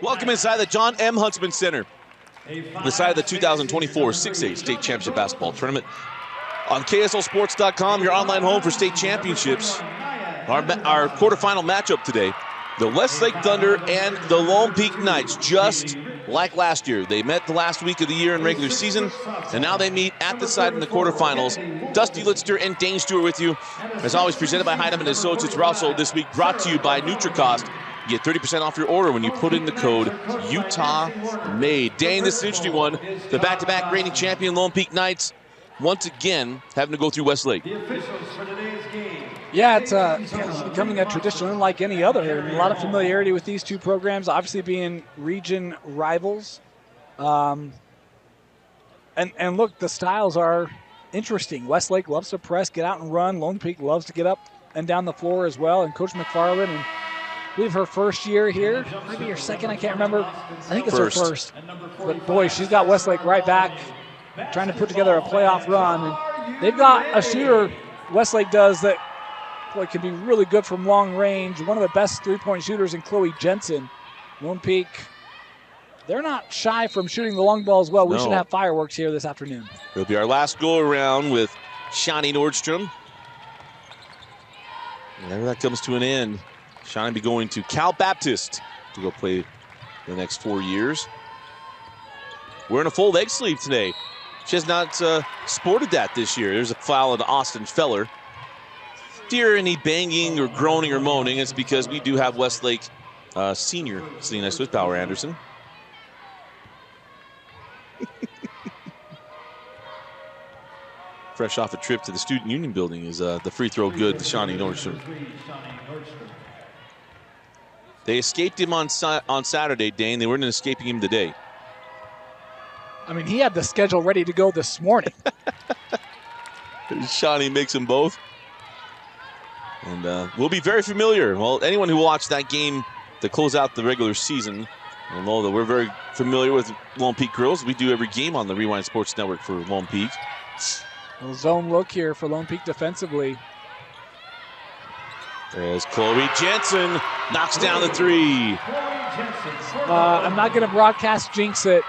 Welcome inside the John M. Huntsman Center, inside of the 2024 6A State Championship Basketball Tournament. On KSLSports.com, your online home for state championships. Our quarterfinal matchup today, the Westlake Thunder and the Lone Peak Knights, just like last year. They met the last week of the year in regular season, and now they meet at the site in the quarterfinals. Dusty Litster and Dane Stewart with you. As always, presented by Heinemann Associates. We're also this week brought to you by NutriCost. You get 30% off your order when you put in the code UTAHMADE. Dane, this is an interesting one. The back-to-back reigning champion Lone Peak Knights, once again, having to go through Westlake. Yeah, it's becoming a tradition unlike any other. A lot of familiarity with these two programs, obviously being region rivals. And look, the styles are interesting. Westlake loves to press, get out and run. Lone Peak loves to get up and down the floor as well. And Coach McFarland, and I believe her first year here, maybe her second, I can't remember. I think it's her first. But boy, she's got Westlake right back, trying to put together a playoff run. And they've got a shooter, Westlake does, that boy, can be really good from long range. One of the best three-point shooters in Chloe Jensen. Lone Peak, they're not shy from shooting the long ball as well. We should have fireworks here this afternoon. It'll be our last go-around with Shawnee Nordstrom. Whenever that comes to an end, Shawnee will be going to Cal Baptist to go play the next 4 years. Wearing a full leg sleeve today. She has not sported that this year. There's a foul on Austin Feller. If you hear any banging or groaning or moaning, it's because we do have Westlake senior sitting next to us, Bauer Anderson. Fresh off a trip to the Student Union building is the free throw good to Shawnee Nordstrom. They escaped him on Saturday, Dane. They weren't escaping him today. I mean, he had the schedule ready to go this morning. Shawnee makes them both. And we'll be very familiar. Well, anyone who watched that game to close out the regular season will know that we're very familiar with Lone Peak girls. We do every game on the Rewind Sports Network for Lone Peak. A little zone look here for Lone Peak defensively. As Chloe Jensen knocks down the three. I'm not going to broadcast jinx it,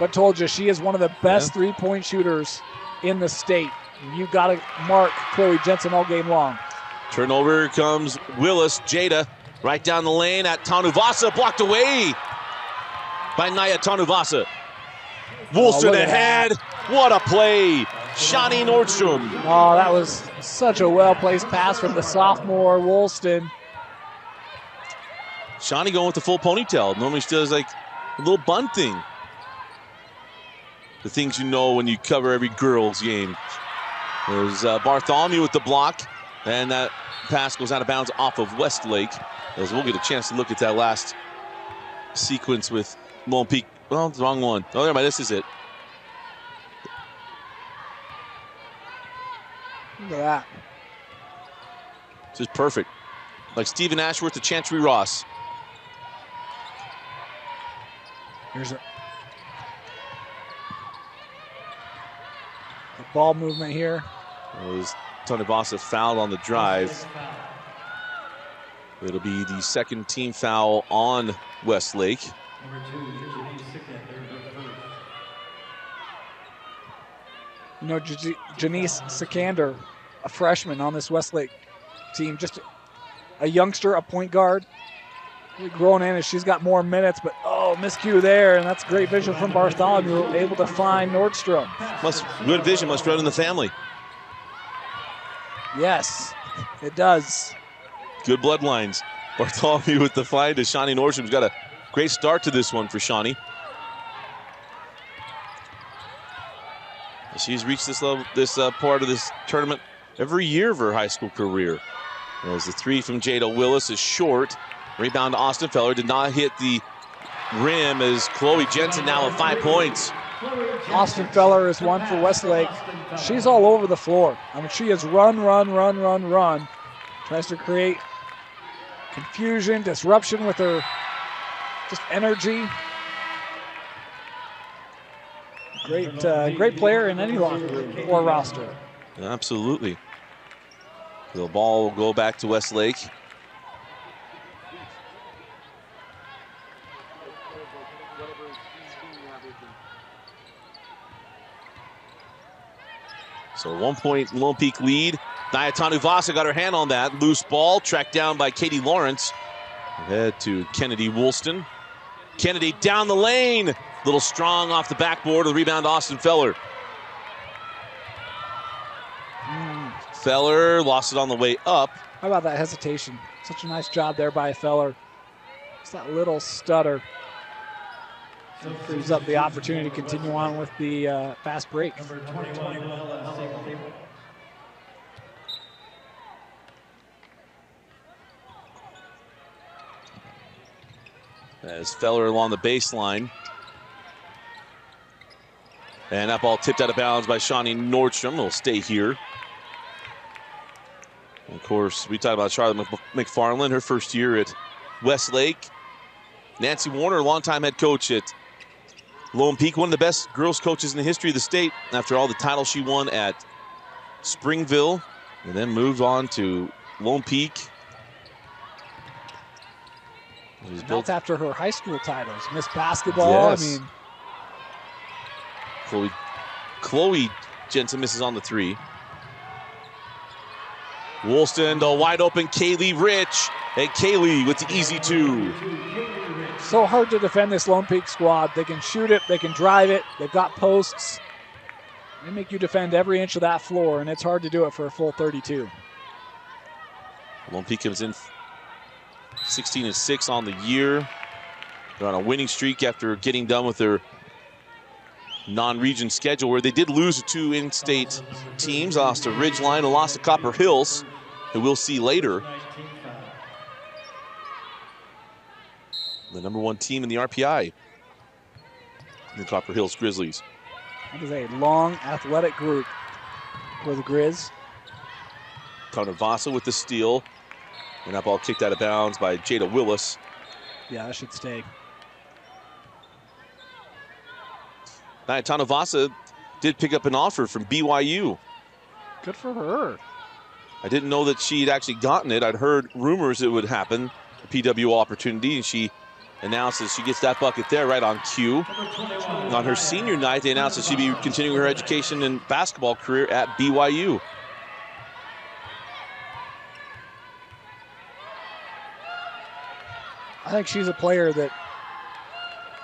but told you she is one of the best three-point shooters in the state. You've got to mark Chloe Jensen all game long. Turnover comes Willis. Jada right down the lane at Tanuvasa, blocked away by Naya Tanuvasa. Woolston ahead. What a play. Shawnee Nordstrom. Oh, that was such a well-placed pass from the sophomore Woolston. Shawnee going with the full ponytail. Normally she does like a little bun thing. The things you know when you cover every girls game. There's Bartholomew with the block. And that pass goes out of bounds off of Westlake. As we'll get a chance to look at that last sequence with Lone Peak. Well, it's the wrong one. Oh, never mind. This is it. Look at that. This is perfect. Like Stephen Ashworth to Chancery Ross. Here's a ball movement here. As Tanuvasa fouled on the drive. It'll be the second team foul on Westlake. You know, Janice Sikander, a freshman on this Westlake team, just a youngster, a point guard. Really growing in as she's got more minutes, but miscue there, and that's great vision from Bartholomew, able to find Nordstrom. Good vision must run in the family. Yes, it does. Good bloodlines. Bartholomew with the find to Shawnee Nordstrom's got a great start to this one for Shawnee. She's reached this level, this part of this tournament every year of her high school career. As the three from Jada Willis is short. Rebound to Austin Feller. Did not hit the rim as Chloe Jensen now with 5 points. Austin Feller is one for Westlake. She's all over the floor. I mean, she is run. Tries to create confusion, disruption with her just energy. Great player in any locker room or roster. Absolutely. The ball will go back to Westlake. So 1 point Lone Peak lead. Nia Tanuvasa got her hand on that. Loose ball tracked down by Katie Lawrence. Ahead to Kennedy Woolston. Kennedy down the lane. Little strong off the backboard. The rebound, Austin Feller. Feller lost it on the way up. How about that hesitation? Such a nice job there by Feller. It's that little stutter. Frees up the opportunity to continue on with the fast break. As Feller along the baseline. And that ball tipped out of bounds by Shawnee Nordstrom. It'll stay here. And of course, we talked about Charlotte McFarland, her first year at Westlake. Nancy Warner, longtime head coach at Lone Peak, one of the best girls coaches in the history of the state after all the titles she won at Springville and then moved on to Lone Peak. That's after her high school titles. Miss Basketball, yes. I mean. Chloe Jensen misses on the three. Woolston, the wide open Kaylee Rich. And Kaylee with the easy two. So hard to defend this Lone Peak squad. They can shoot it, they can drive it, they've got posts. They make you defend every inch of that floor, and it's hard to do it for a full 32. Lone Peak comes in 16-6 on the year. They're on a winning streak after getting done with their non-region schedule, where they did lose to two in-state teams. Lost to Ridgeline and lost to Copper Hills, who we'll see later. The number one team in the RPI, the Copper Hills Grizzlies. That is a long, athletic group for the Grizz. Tanuvasa with the steal. And that ball kicked out of bounds by Jada Willis. Yeah, that should stay. Nia Tanuvasa did pick up an offer from BYU. Good for her. I didn't know that she'd actually gotten it. I'd heard rumors it would happen, a PW opportunity, and she announces she gets that bucket there right on cue. On her senior night, they announced that she'd be continuing her education and basketball career at BYU. I think she's a player that,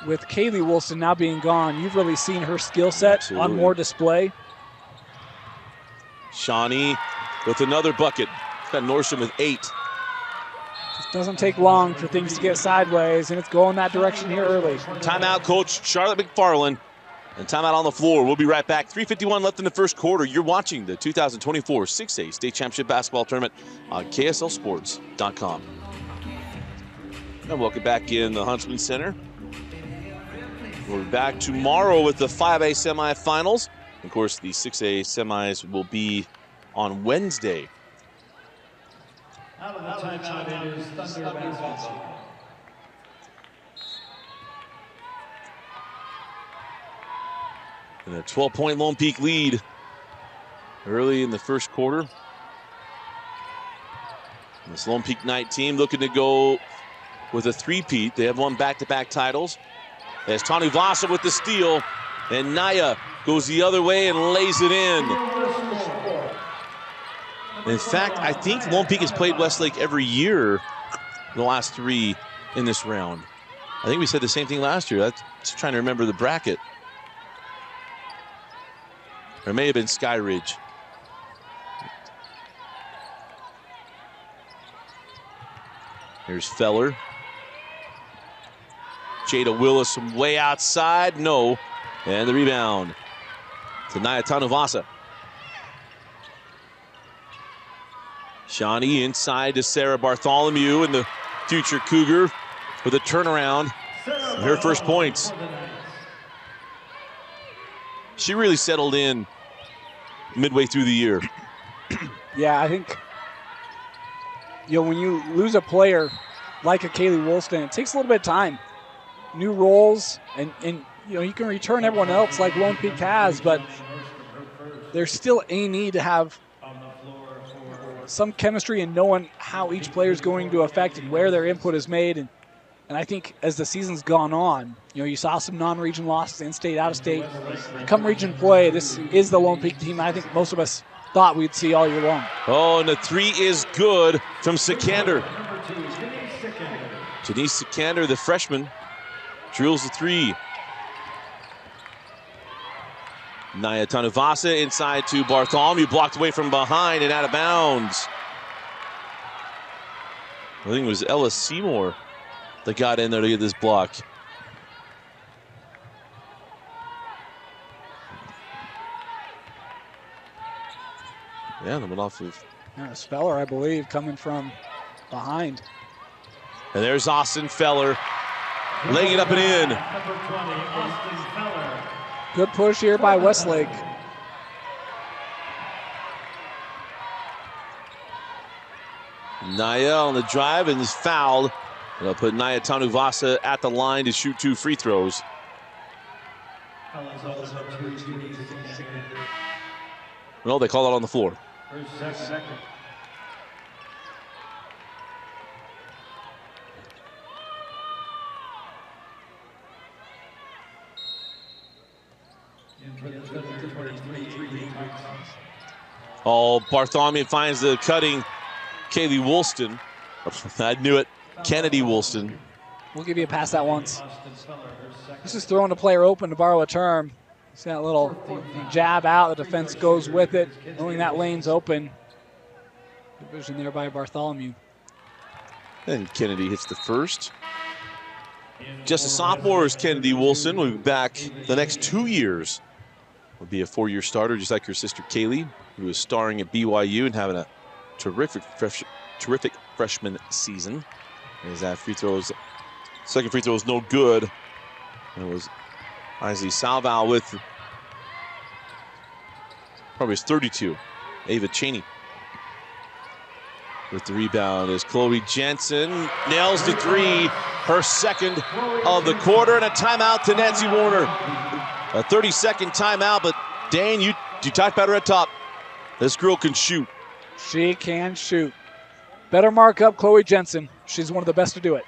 with Kaylee Woolston now being gone, you've really seen her skill set on more display. Shawnee with another bucket. Got Nordstrom with 8. Just doesn't take long for things to get sideways, and it's going that direction here early. Timeout, Coach Charlotte McFarland. And timeout on the floor. We'll be right back. 3:51 left in the first quarter. You're watching the 2024 6A State Championship Basketball Tournament on KSLSports.com. And welcome back in the Huntsman Center. We'll be back tomorrow with the 5A semifinals. Of course, the 6A semis will be on Wednesday. Out of the timeout, it is Thunder basketball. And a 12-point Lone Peak lead early in the first quarter. This Lone Peak Knight team looking to go with a three-peat. They have won back-to-back titles. As Tanuvasa with the steal, and Naya goes the other way and lays it in. In fact, I think Lone Peak has played Westlake every year the last 3 in this round. I think we said the same thing last year. That's trying to remember the bracket. Or it may have been Sky Ridge. Here's Feller. Jada Willis from way outside. No. And the rebound to Nia Tanuvasa. Shawnee inside to Sarah Bartholomew, and the future Cougar with a turnaround. And her first points. She really settled in midway through the year. Yeah, I think, when you lose a player like a Kaylee Woolston, it takes a little bit of time. New roles, and you can return everyone else like Lone Peak has, but there's still a need to have some chemistry and knowing how each player is going to affect and where their input is made. And And I think as the season's gone on, you saw some non-region losses, in-state, out-of-state. Come region play, this is the Lone Peak team I think most of us thought we'd see all year long. Oh, and the three is good from Sikander. Denise Sikander, the freshman, drills the three. Naya Tanuvasa inside to Bartholomew, blocked away from behind and out of bounds. I think it was Ella Seymour that got in there to get this block. Yeah, that went off of... Speller, I believe, coming from behind. And there's Austin Feller, laying it up and in. Good push here by Westlake. Naya on the drive and is fouled. They'll put Naya Tanuvasa at the line to shoot 2 free throws. No, they call it on the floor. Oh, Bartholomew finds the cutting Kaylee Woolston. I knew it. Kennedy Woolston. We'll give you a pass that once. This is throwing a player open to borrow a term. See that little jab out. The defense goes with it, knowing that lane's open. Division there by Bartholomew. And Kennedy hits the first. Just a sophomore is Kennedy Woolston. Will be back the next 2 years. Will be a 4-year starter, just like her sister Kaylee, who is starring at BYU and having a terrific freshman season. As that free throws, second free throw is no good. And it was Isley Salval with probably his 32. Ava Cheney with the rebound as Chloe Jensen nails the three, her second of the quarter, and a timeout to Nancy Warner. A 30-second timeout, but Dane, you talked about her at top. This girl can shoot. She can shoot. Better mark up Chloe Jensen. She's one of the best to do it.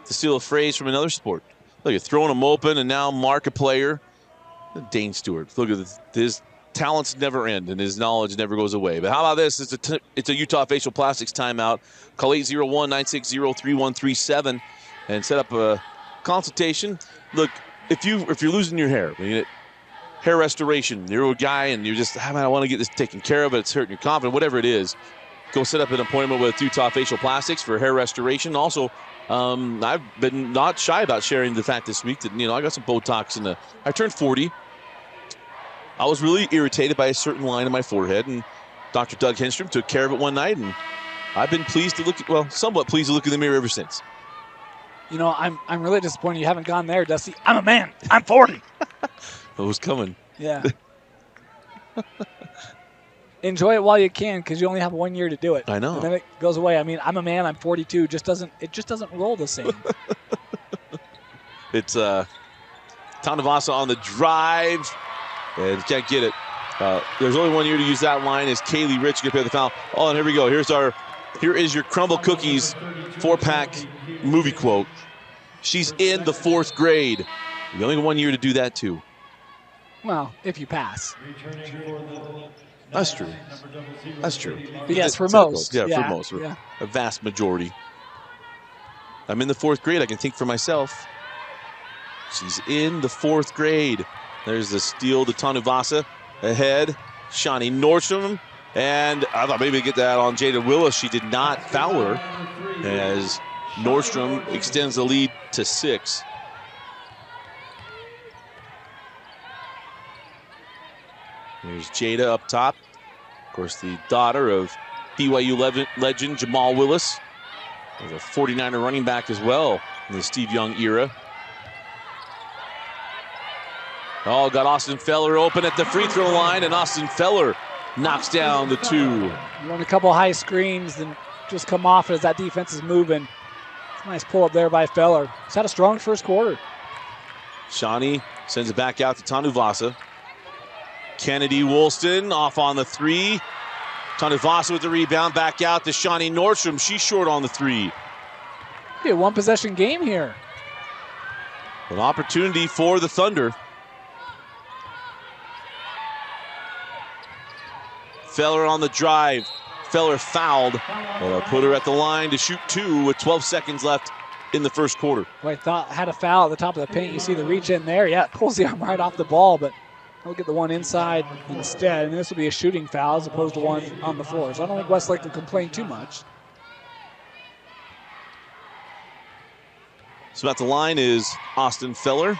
To steal a phrase from another sport. Look, you're throwing them open and now mark a player. Dane Stewart. Look at this. His talents never end and his knowledge never goes away. But how about this? It's a Utah Facial Plastics timeout. Call 801-960-3137 and set up a consultation. Look, if you're losing your hair, hair restoration, you're a guy and you're just, I want to get this taken care of, it's hurting your confidence, whatever it is, go set up an appointment with Utah Facial Plastics for hair restoration. Also, I've been not shy about sharing the fact this week that, I got some Botox I turned 40. I was really irritated by a certain line in my forehead, and Dr. Doug Henstrom took care of it one night, and I've been somewhat pleased to look in the mirror ever since. I'm really disappointed you haven't gone there, Dusty. I'm a man. I'm 40. It was coming. Yeah. Enjoy it while you can, because you only have 1 year to do it. I know. And then it goes away. I mean, I'm a man. I'm 42. It just doesn't roll the same. It's Tanuvasa on the drive, and can't get it. There's only 1 year to use that line. As Kaylee Rich gonna pay the foul. Oh, and here we go. Here is your Crumble Cookies 4-pack movie quote. She's in the 4th grade. You only have 1 year to do that too. Well, if you pass. That's true. That's true. Yes, for most. Yeah, for most. Yeah. A vast majority. I'm in the 4th grade. I can think for myself. She's in the 4th grade. There's the steal to Tanuvasa. Ahead, Shawnee Nordstrom. And I thought maybe get that on Jada Willis. She did not foul her as Nordstrom extends the lead to 6. There's Jada up top. Of course, the daughter of BYU legend Jamal Willis. There's a 49er running back as well in the Steve Young era. Oh, got Austin Feller open at the free throw line, and Austin Feller knocks down the 2. Run a couple high screens and just come off as that defense is moving. Nice pull up there by Feller. He's had a strong first quarter. Shawnee sends it back out to Tanuvasa. Kennedy Woolston off on the 3. Tanuvasa with the rebound, back out to Shawnee Nordstrom. She's short on the 3. Be a one-possession game here. An opportunity for the Thunder. Feller on the drive. Feller fouled. But put her at the line to shoot 2 with 12 seconds left in the first quarter. Well, I thought had a foul at the top of the paint. You see the reach in there. Yeah, it pulls the arm right off the ball, but I'll get the one inside instead. And this will be a shooting foul as opposed to one on the floor. So I don't think Westlake will complain too much. So at the line is Austin Feller. Of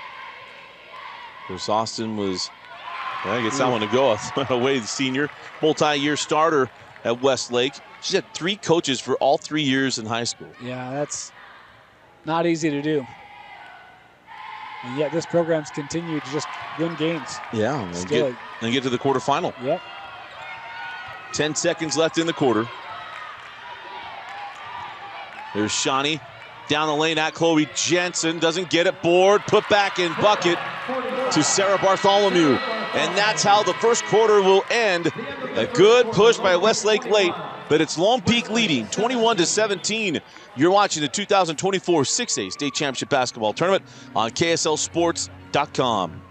course, Austin was, I guess that one to go away, the senior, multi-year starter at Westlake. She's had 3 coaches for all 3 years in high school. Yeah, that's not easy to do. And yet this program's continued to just win games. Yeah, and get to the quarterfinal. Yep. 10 seconds left in the quarter. There's Shawnee. Down the lane at Chloe Jensen. Doesn't get it. Board. Put back in bucket to Sarah Bartholomew. And that's how the first quarter will end. A good push by Westlake late, but it's Lone Peak leading 21-17. You're watching the 2024 6A State Championship Basketball Tournament on KSLSports.com.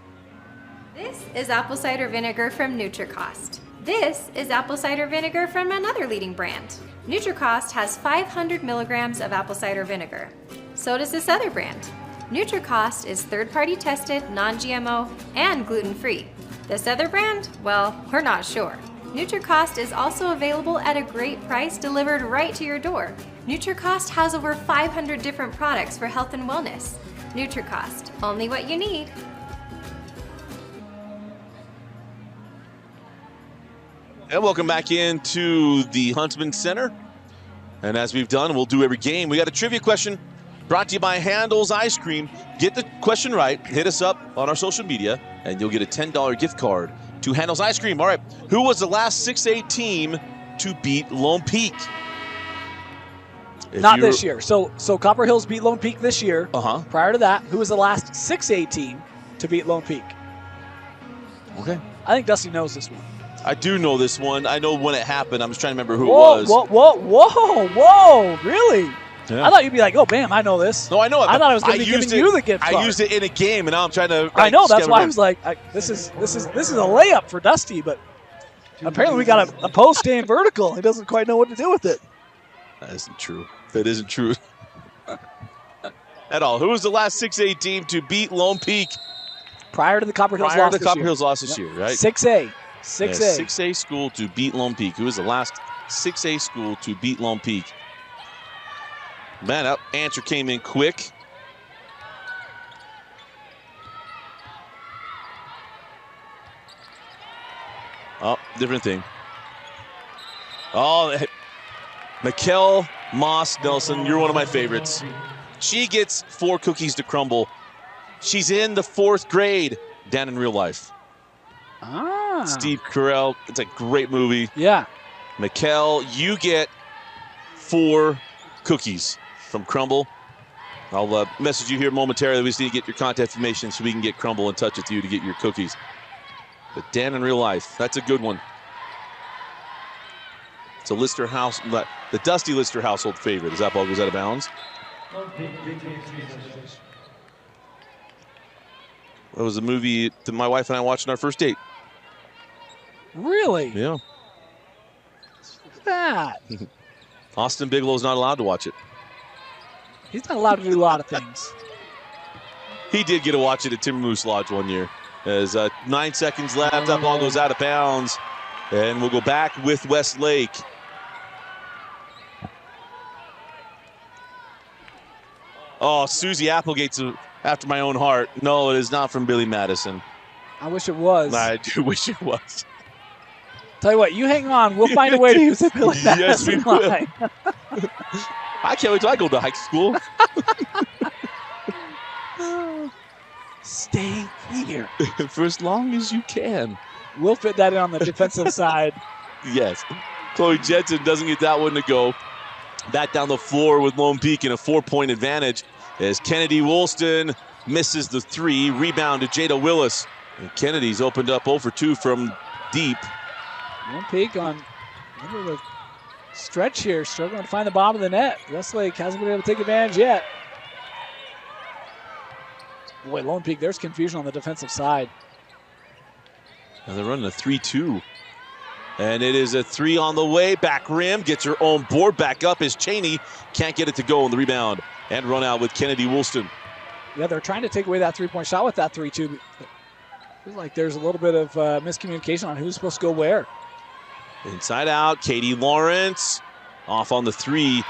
This is apple cider vinegar from NutriCost. This is apple cider vinegar from another leading brand. NutriCost has 500 milligrams of apple cider vinegar. So does this other brand. NutriCost is third-party tested, non-GMO, and gluten-free. This other brand? Well, we're not sure. NutriCost is also available at a great price delivered right to your door. NutriCost has over 500 different products for health and wellness. NutriCost, only what you need. And welcome back into the Huntsman Center. And as we've done, we'll do every game. We got a trivia question brought to you by Handel's Ice Cream. Get the question right. Hit us up on our social media, and you'll get a $10 gift card to Handel's Ice Cream. All right, who was the last 6A team to beat Lone Peak? Not this year. So Copper Hills beat Lone Peak this year. Prior to that, who was the last 6A team to beat Lone Peak? Okay. I think Dusty knows this one. I do know this one. I know when it happened. I'm just trying to remember who it was. Whoa, really? Yeah. I thought you'd be like, oh, bam, I know this. No, I know it. I thought I was going to be giving you the gift card. I used it in a game, and now I'm trying to. I know. That's why I was like, this is a layup for Dusty, but apparently we got a post game vertical. He doesn't quite know what to do with it. That isn't true. That isn't true at all. Who was the last 6A team to beat Lone Peak? Prior to the Copper Hills loss this year, right? 6A. 6A school to beat Lone Peak. Who was the last 6A school to beat Lone Peak? Man, that answer came in quick. Oh, different thing. Oh, Mikkel Moss Nelson, you're one of my favorites. She gets 4 cookies to crumble. She's in the 4th grade down in real life. Steve Carell, it's a great movie. Yeah. Mikkel, you get 4 cookies from Crumble. I'll message you here momentarily. We just need to get your contact information so we can get Crumble in touch with you to get your cookies. But Dan in real life, that's a good one. It's a Lister house, the Dusty Lister household favorite. As that ball goes out of bounds. That was a movie that my wife and I watched on our first date. Really? Yeah. Look at that. Austin Bigelow's not allowed to watch it. He's not allowed to do a lot of things. He did get to watch it at Timber Moose Lodge one year. As 9 seconds left, that ball goes out of bounds. And we'll go back with Westlake. Oh, Susie Applegate's after my own heart. No, it is not from Billy Madison. I wish it was. I do wish it was. Tell you what, you hang on. We'll find a way to use it, Billy Madison. Yes, we will. I can't wait till I go to high school. Stay here. For as long as you can. We'll fit that in on the defensive side. Yes. Chloe Jensen doesn't get that one to go. Back down the floor with Lone Peak in a 4-point advantage as Kennedy Woolston misses the 3. Rebound to Jada Willis. And Kennedy's opened up 0 for 2 from deep. Lone Peak on stretch here, struggling to find the bottom of the net. Westlake hasn't been able to take advantage yet. Boy, Lone Peak, there's confusion on the defensive side. And they're running a 3-2. And it is a 3 on the way. Back rim, gets her own board. Back up is Cheney. Can't get it to go on the rebound. And run out with Kennedy Woolston. Yeah, they're trying to take away that three-point shot with that 3-2. Feels like there's a little bit of miscommunication on who's supposed to go where. Inside out, Katie Lawrence off on the 3.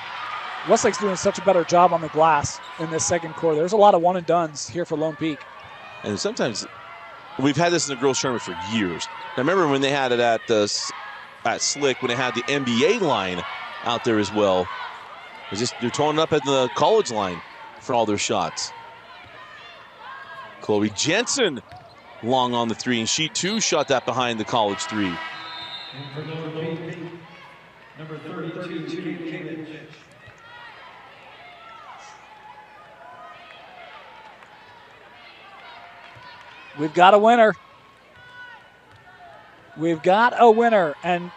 Westlake's doing such a better job on the glass in this second quarter. There's a lot of one-and-dones here for Lone Peak. And sometimes we've had this in the girls' tournament for years. I remember when they had it at Slick, when they had the NBA line out there as well. They're toning up at the college line for all their shots. Chloe Jensen long on the 3, and she too shot that behind the college 3. And for Lone Peak, number 32, Caitlin. We've got a winner. We've got a winner, and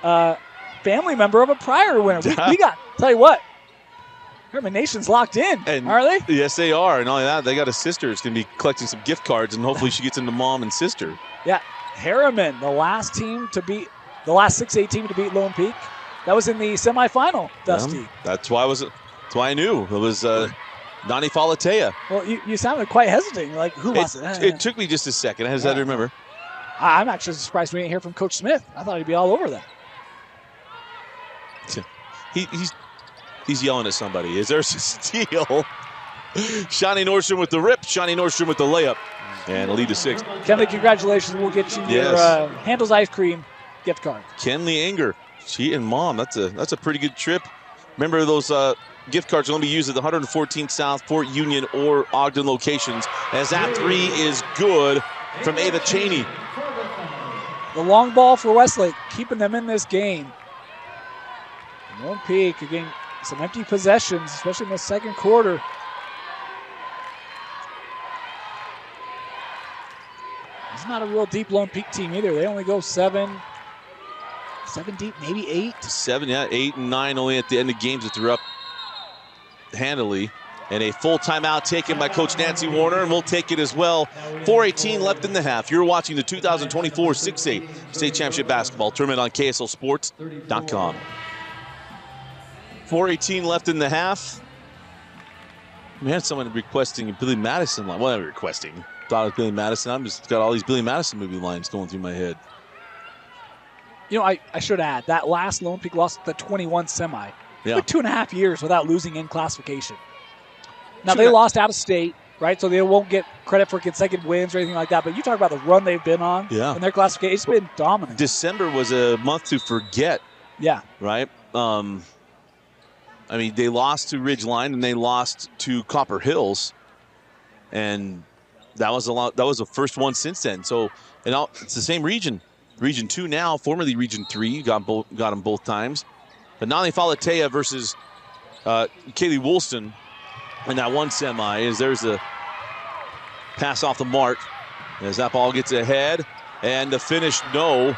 family member of a prior winner. We got, tell you what, Herman Nation's locked in, and are they? Yes, they are. And not only that, they got a sister who's going to be collecting some gift cards, and hopefully she gets into mom and sister. Yeah, Harriman, the last 6A team to beat Lone Peak. That was in the semifinal, Dusty. That's why I knew. It was Nani Falatea. Well, you sounded quite hesitant. You're like, who lost it? It took me just a second. I had to remember. I'm actually surprised we didn't hear from Coach Smith. I thought he'd be all over that. He's yelling at somebody. Is there a steal? Shawnee Nordstrom with the rip. Shawnee Nordstrom with the layup. And a lead to 6. Kenley, congratulations. We'll get you your Handel's Ice Cream gift card. Kenley Enger. She and mom. That's a pretty good trip. Remember, those gift cards are going to be used at the 114th South, Fort Union, or Ogden locations. As that 3 is good from Ava Cheney. The long ball for Westlake, keeping them in this game. Lone Peak again, some empty possessions, especially in the second quarter. It's not a real deep Lone Peak team either. They only go 7 deep, maybe 8. 7, yeah, 8 and 9 only at the end of games that they're up handily. And a full timeout taken by Coach Nancy Warner, and we'll take it as well. 4:18 left in the half. You're watching the 2024 6A State Championship Basketball Tournament on KSLSports.com. 4:18 left in the half. We had someone requesting Billy Madison line. Well, not requesting. Thought it was Billy Madison. I'm just got all these Billy Madison movie lines going through my head. You know, I should add, that last Lone Peak lost the 21 semi. Yeah. Like 2.5 years without losing in classification. Now, they lost out of state, right? So they won't get credit for consecutive wins or anything like that. But you talk about the run they've been on in their classification. It's been dominant. December was a month to forget. Yeah. Right? I mean, they lost to Ridgeline and they lost to Copper Hills. And that was the first one since then. So it's the same region. Region 2 now, formerly Region 3. Got them both times. But Nani Falatea versus Kaylee Woolston. And that one semi is there's a pass off the mark as that ball gets ahead. And the finish, no.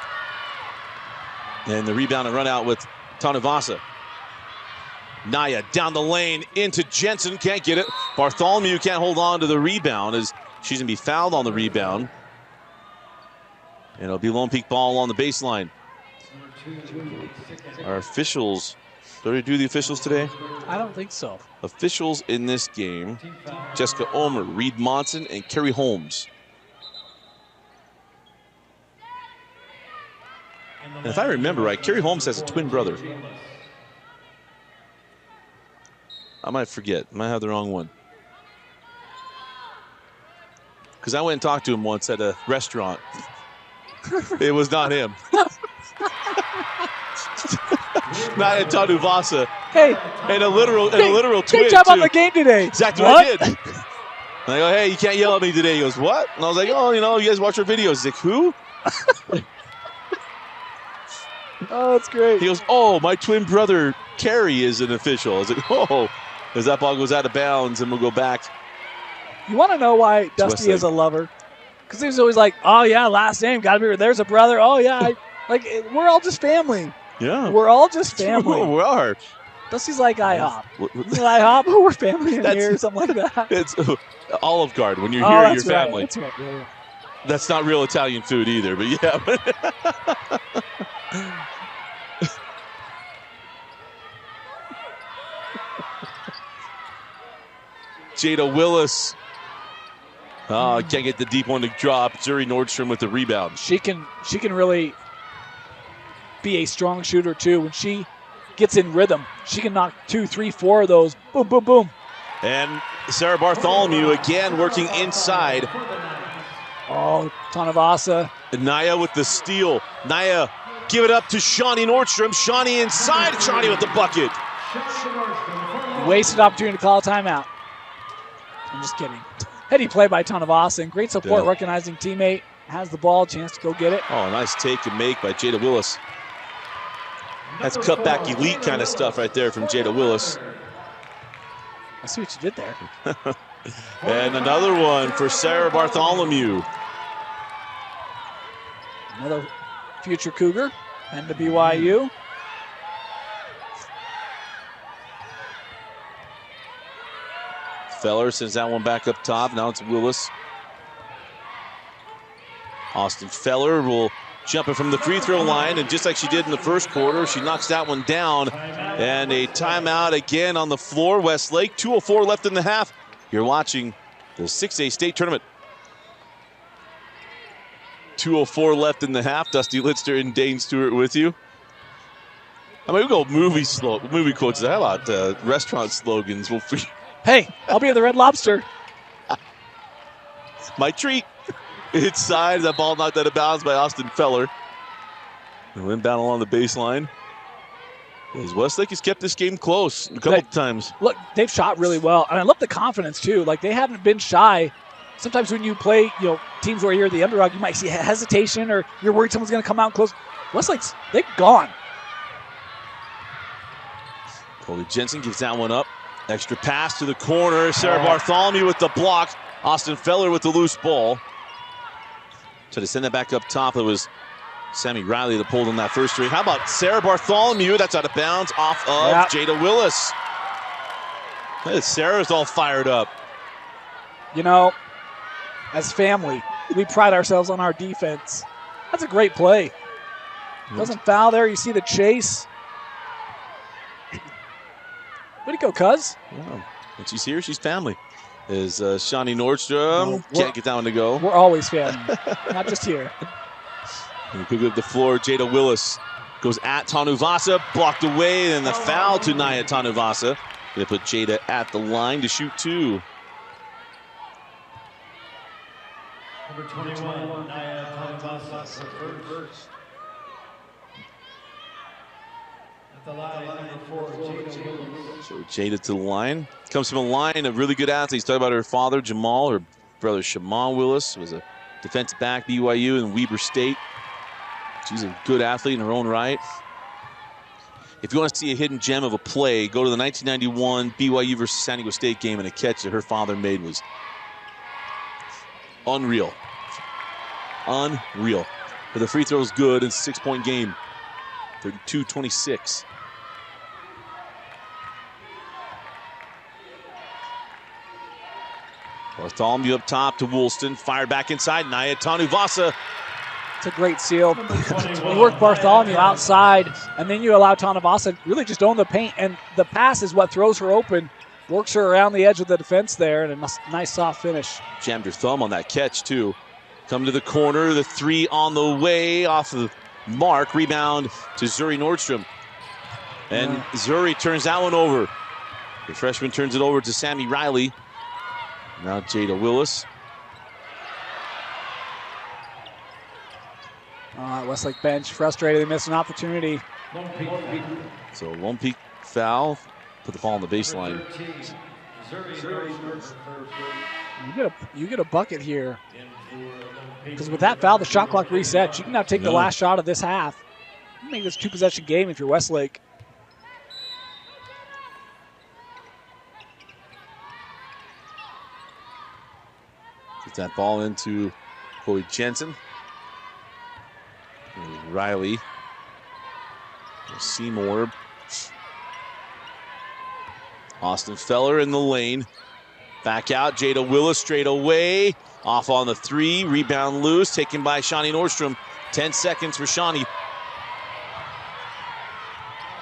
And the rebound and run out with Tanuvasa. Naya down the lane into Jensen. Can't get it. Bartholomew can't hold on to the rebound as she's going to be fouled on the rebound. And it'll be Lone Peak ball on the baseline. Our officials. Did we do the officials today? I don't think so. Officials in this game, Jessica Omer, Reed Monson, and Kerry Holmes. And if I remember right, Kerry Holmes has a twin brother. I might forget. I might have the wrong one. Because I went and talked to him once at a restaurant. It was not him. Not at Tanuvasa. Hey, and a literal twin. Great job on the game today. Exactly what I did. And I go, hey, you can't yell at me today. He goes, what? And I was like, oh, you guys watch our videos. He's like, who? Oh, that's great. He goes, oh, my twin brother Kerry is an official. I was like, oh, as that ball goes out of bounds, and we'll go back. You want to know why Dusty is a lover? Because he was always like, oh, yeah, last name, got to be, there's a brother. Oh, yeah, we're all just family. Yeah. We're all just family. We are. Dusty's like IHOP. Isn't it IHOP? Oh, we're family in here, or something like that. It's Olive Garden. When you're Oh, here, that's you're right. family. That's right. Yeah. That's not real Italian food either, but yeah. Jada Willis. Oh, can't get the deep one to drop. Zuri Nordstrom with the rebound. She can really be a strong shooter too. When she gets in rhythm, she can knock 2, 3, 4 of those. Boom, boom, boom. And Sarah Bartholomew again working inside. Oh, Tanavasa. Naya with the steal. Naya give it up to Shawnee Nordstrom. Shawnee inside. Shawnee with the bucket. Wasted opportunity to call a timeout. I'm just kidding. Heady play by Tanavasa and great support, recognizing teammate has the ball, chance to go get it. Oh, nice take and make by Jada Willis. That's cutback elite kind of stuff right there from Jada Willis. I see what you did there. And another one for Sarah Bartholomew. Another future Cougar and to BYU. Feller sends that one back up top. Now it's Willis. Austin Feller will jump it from the free throw line, and just like she did in the first quarter, she knocks that one down. And a timeout again on the floor. Westlake, 2:04 left in the half. You're watching the 6A state tournament. 2:04 left in the half. Dusty Litster and Dane Stewart with you. I mean, we go movie quotes. How about restaurant slogans? Hey, I'll be at the Red Lobster. My treat. Inside, that ball knocked out of bounds by Austin Feller. And inbound along the baseline. As Westlake has kept this game close a couple of times. Look, they've shot really well. And I love the confidence, too. Like, they haven't been shy. Sometimes when you play, teams where you're the underdog, you might see hesitation or you're worried someone's going to come out close. Westlake's, they've gone. Colby Jensen gives that one up. Extra pass to the corner. Sarah Bartholomew with the block. Austin Feller with the loose ball. So to send that back up top, it was Sammy Riley that pulled on that first three. How about Sarah Bartholomew? That's out of bounds off of Jada Willis. Sarah's all fired up. As family, we pride ourselves on our defense. That's a great play. Doesn't foul there. You see the chase. Way to go, cuz. Wow. When she's here, she's family. Is Shawnee Nordstrom. Can't get that one to go. We're always family, not just here. And quickly up the floor, Jada Willis goes at Tanuvasa, blocked away, and the foul to Naya Tanuvasa. They put Jada at the line to shoot two. Number 21, Naya Tanuvasa, first. At the line, number 4, Jada Willis. So Jada to the line. Comes from a line of really good athletes. Talk about her father, Jamal. Her brother, Shaman Willis, was a defensive back, BYU and Weber State. She's a good athlete in her own right. If you want to see a hidden gem of a play, go to the 1991 BYU versus San Diego State game, and a catch that her father made was unreal. Unreal. But the free throw is good. It's a 6-point game. 32-26. Bartholomew up top to Woolston. Fired back inside. Naya Tanuvasa. It's a great seal. You work Bartholomew outside, and then you allow Tanuvasa to really just own the paint. And the pass is what throws her open. Works her around the edge of the defense there, and a nice soft finish. Jammed her thumb on that catch, too. Come to the corner. The three on the way off the mark. Rebound to Zuri Nordstrom. And Zuri turns that one over. The freshman turns it over to Sammy Riley. Now Jada Willis. Westlake bench frustrated. They missed an opportunity. So Lone Peak foul. Put the ball on the baseline. You get a bucket here. Because with that foul, the shot clock resets. You can now take the last shot of this half. You make this a 2-possession game if you're Westlake. Get that ball into Chloe Jensen. Riley. Seymour. Austin Feller in the lane. Back out. Jada Willis straight away. Off on the three. Rebound loose. Taken by Shawnee Nordstrom. 10 seconds for Shawnee.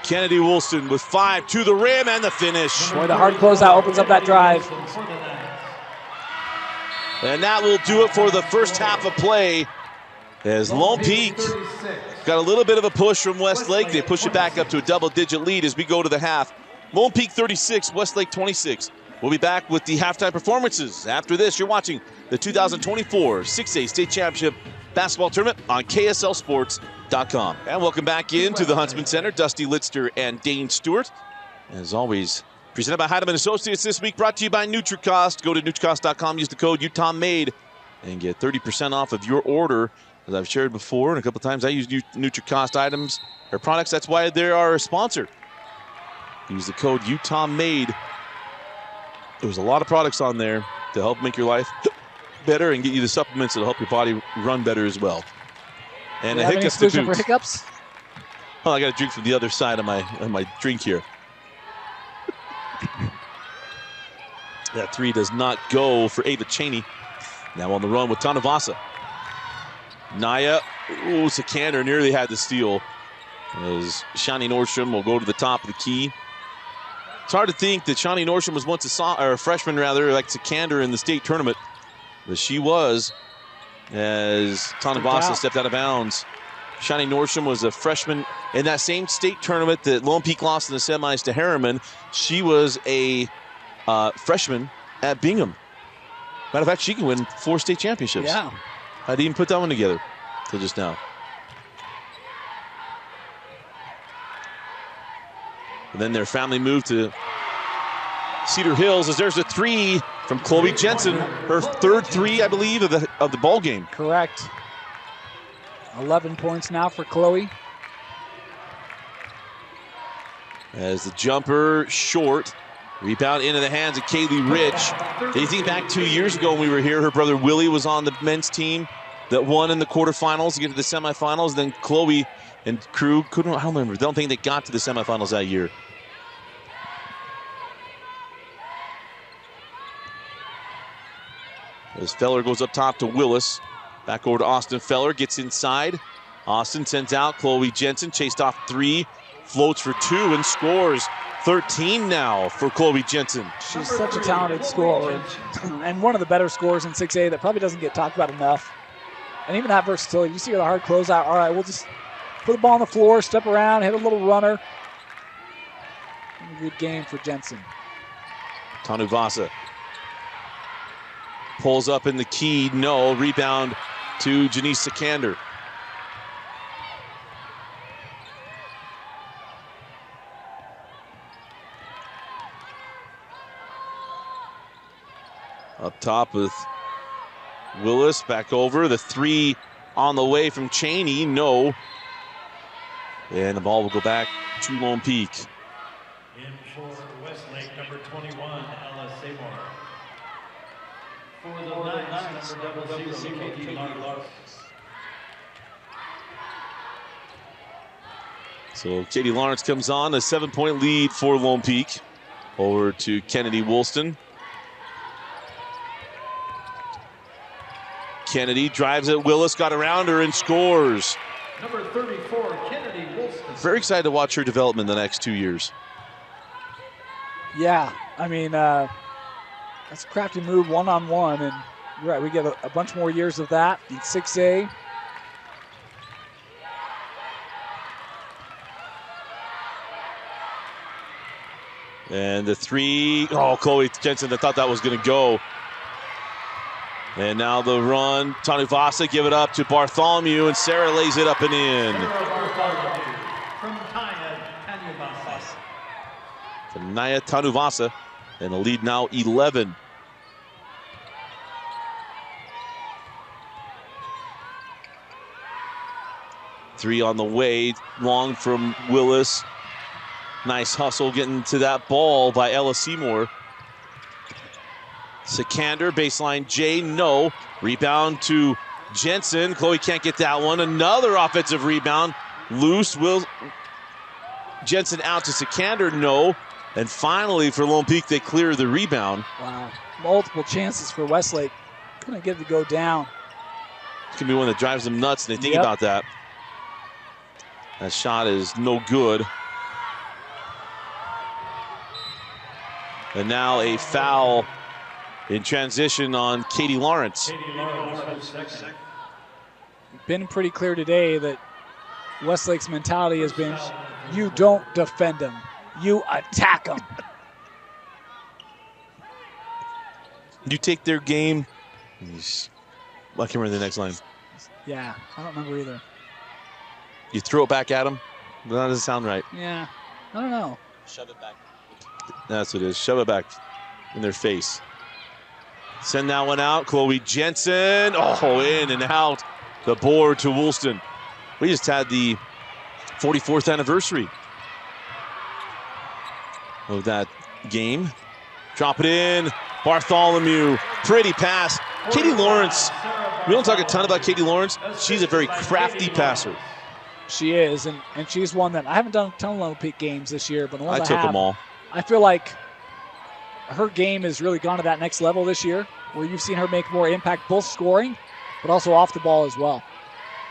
Kennedy Woolston with 5 to the rim and the finish. Boy, the hard closeout opens up that drive. And that will do it for the first half of play. As Lone Peak got a little bit of a push from Westlake. They push it back up to a double-digit lead as we go to the half. Lone Peak 36, Westlake 26. We'll be back with the halftime performances. After this, you're watching the 2024 6A State Championship Basketball Tournament on KSLSports.com. And welcome back into the Huntsman Center. Dusty Litster and Dane Stewart. As always, presented by Heidemann Associates this week, brought to you by NutriCost. Go to NutriCost.com, use the code UTOMMADE, and get 30% off of your order. As I've shared before, and a couple times, I use NutriCost items or products. That's why they are a sponsor. Use the code UTOMMADE. There's a lot of products on there to help make your life better and get you the supplements that'll help your body run better as well. And a hiccups to boot. For hiccups? Oh, I got to drink from the other side of my drink here. That three does not go for Ava Cheney. Now on the run with Tanavasa. Naya, Sikander nearly had the steal. As Shawnee Nordstrom will go to the top of the key. It's hard to think that Shawnee Nordstrom was once a freshman, rather, like Sikander in the state tournament. But she was, as Tanavasa stepped out of bounds. Shawnee Nordstrom was a freshman in that same state tournament that Lone Peak lost in the semis to Harriman. She was a freshman at Bingham. Matter of fact, she can win 4 state championships. Yeah. I didn't even put that one together till just now. And then their family moved to Cedar Hills as there's a three from Chloe Jensen. Her third three, I believe, of the ball game. Correct. 11 points now for Chloe. As the jumper short. Rebound into the hands of Kaylee Rich. You think back 2 years ago when we were here, her brother Willie was on the men's team that won in the quarterfinals to get to the semifinals. Then Chloe and crew I don't remember. Don't think they got to the semifinals that year. As Feller goes up top to Willis. Back over to Austin Feller, gets inside. Austin sends out Chloe Jensen, chased off 3, floats for 2 and scores. 13 now for Chloe Jensen. She's such a talented scorer and one of the better scorers in 6A that probably doesn't get talked about enough. And even that versatility, you see her the hard closeout. All right, we'll just put the ball on the floor, step around, hit a little runner. Good game for Jensen. Tanuvasa pulls up in the key, no. Rebound to Janice Sikander. Up top with Willis, back over. The three on the way from Cheney, no. And the ball will go back to Lone Peak. In for Westlake, number 21, Ella Seymour. For the Knights, number 00, Katie Lawrence. So Katie Lawrence comes on, a 7-point lead for Lone Peak. Over to Kennedy Woolston. Kennedy drives at Willis, got around her and scores. Number 34, Kennedy Woolston. Very excited to watch her development the next 2 years. Yeah, I mean, that's a crafty move one-on-one, and you're right, we get a bunch more years of that in 6A. And the three, Chloe Jensen, I thought that was going to go. And now the run, Tanuvasa give it up to Bartholomew, and Sarah lays it up and in. From Naya Tanuvasa, and the lead now 11. Three on the way, long from Willis. Nice hustle getting to that ball by Ella Seymour. Sikander, baseline J, no. Rebound to Jensen. Chloe can't get that one. Another offensive rebound. Loose. Jensen out to Sikander, no. And finally for Lone Peak, they clear the rebound. Wow, multiple chances for Westlake. Couldn't get it to go down. It's going to be one that drives them nuts, and they think about that. That shot is no good. And now a foul in transition on Katie Lawrence. Been pretty clear today that Westlake's mentality has been, you don't defend them, you attack them. You take their game. I can't remember the next line. Yeah, I don't remember either. You throw it back at them? That doesn't sound right. Yeah, I don't know. Shove it back. That's what it is. Shove it back in their face. Send that one out. Chloe Jensen. Oh, in and out. The board to Woolston. We just had the 44th anniversary of that game. Drop it in. Bartholomew. Pretty pass. Katie Lawrence. We don't talk a ton about Katie Lawrence. She's a very crafty passer. She is, and she's one that I haven't done a ton of Lone Peak games this year, but the ones I took them all. I feel like her game has really gone to that next level this year, where you've seen her make more impact, both scoring, but also off the ball as well.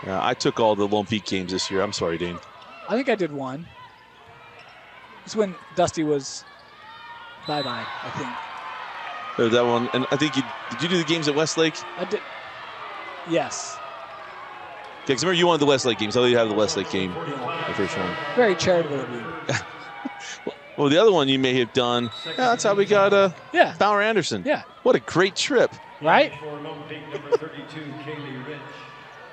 Yeah, I took all the Lone Peak games this year. I'm sorry, Dane. I think I did one. It's when Dusty was bye-bye, I think. That one, and I think did you do the games at Westlake? I did. Yes. Okay, because remember you wanted the Westlake games. I'll let you have the Westlake game, the first one. Very charitable of you. Well, the other one you may have done, that's how we got Bauer Anderson. Yeah. What a great trip. Right?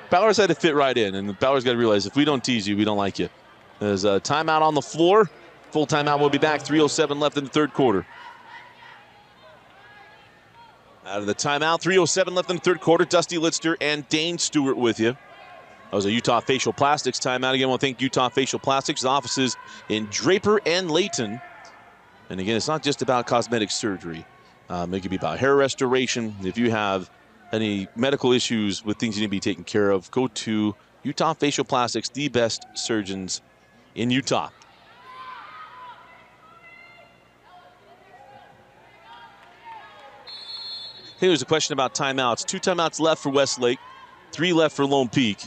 Bowers had to fit right in, and Bowers got to realize if we don't tease you, we don't like you. There's a timeout on the floor. Full timeout. We'll be back. 3:07 left in the third quarter. Out of the timeout, 3:07 left in the third quarter. Dusty Litster and Dane Stewart with you. That was a Utah Facial Plastics timeout. Again, I want to thank Utah Facial Plastics, offices in Draper and Layton. And again, it's not just about cosmetic surgery. It could be about hair restoration. If you have any medical issues with things you need to be taken care of, go to Utah Facial Plastics, the best surgeons in Utah. Hey, there's a question about timeouts. 2 timeouts left for Westlake, 3 left for Lone Peak.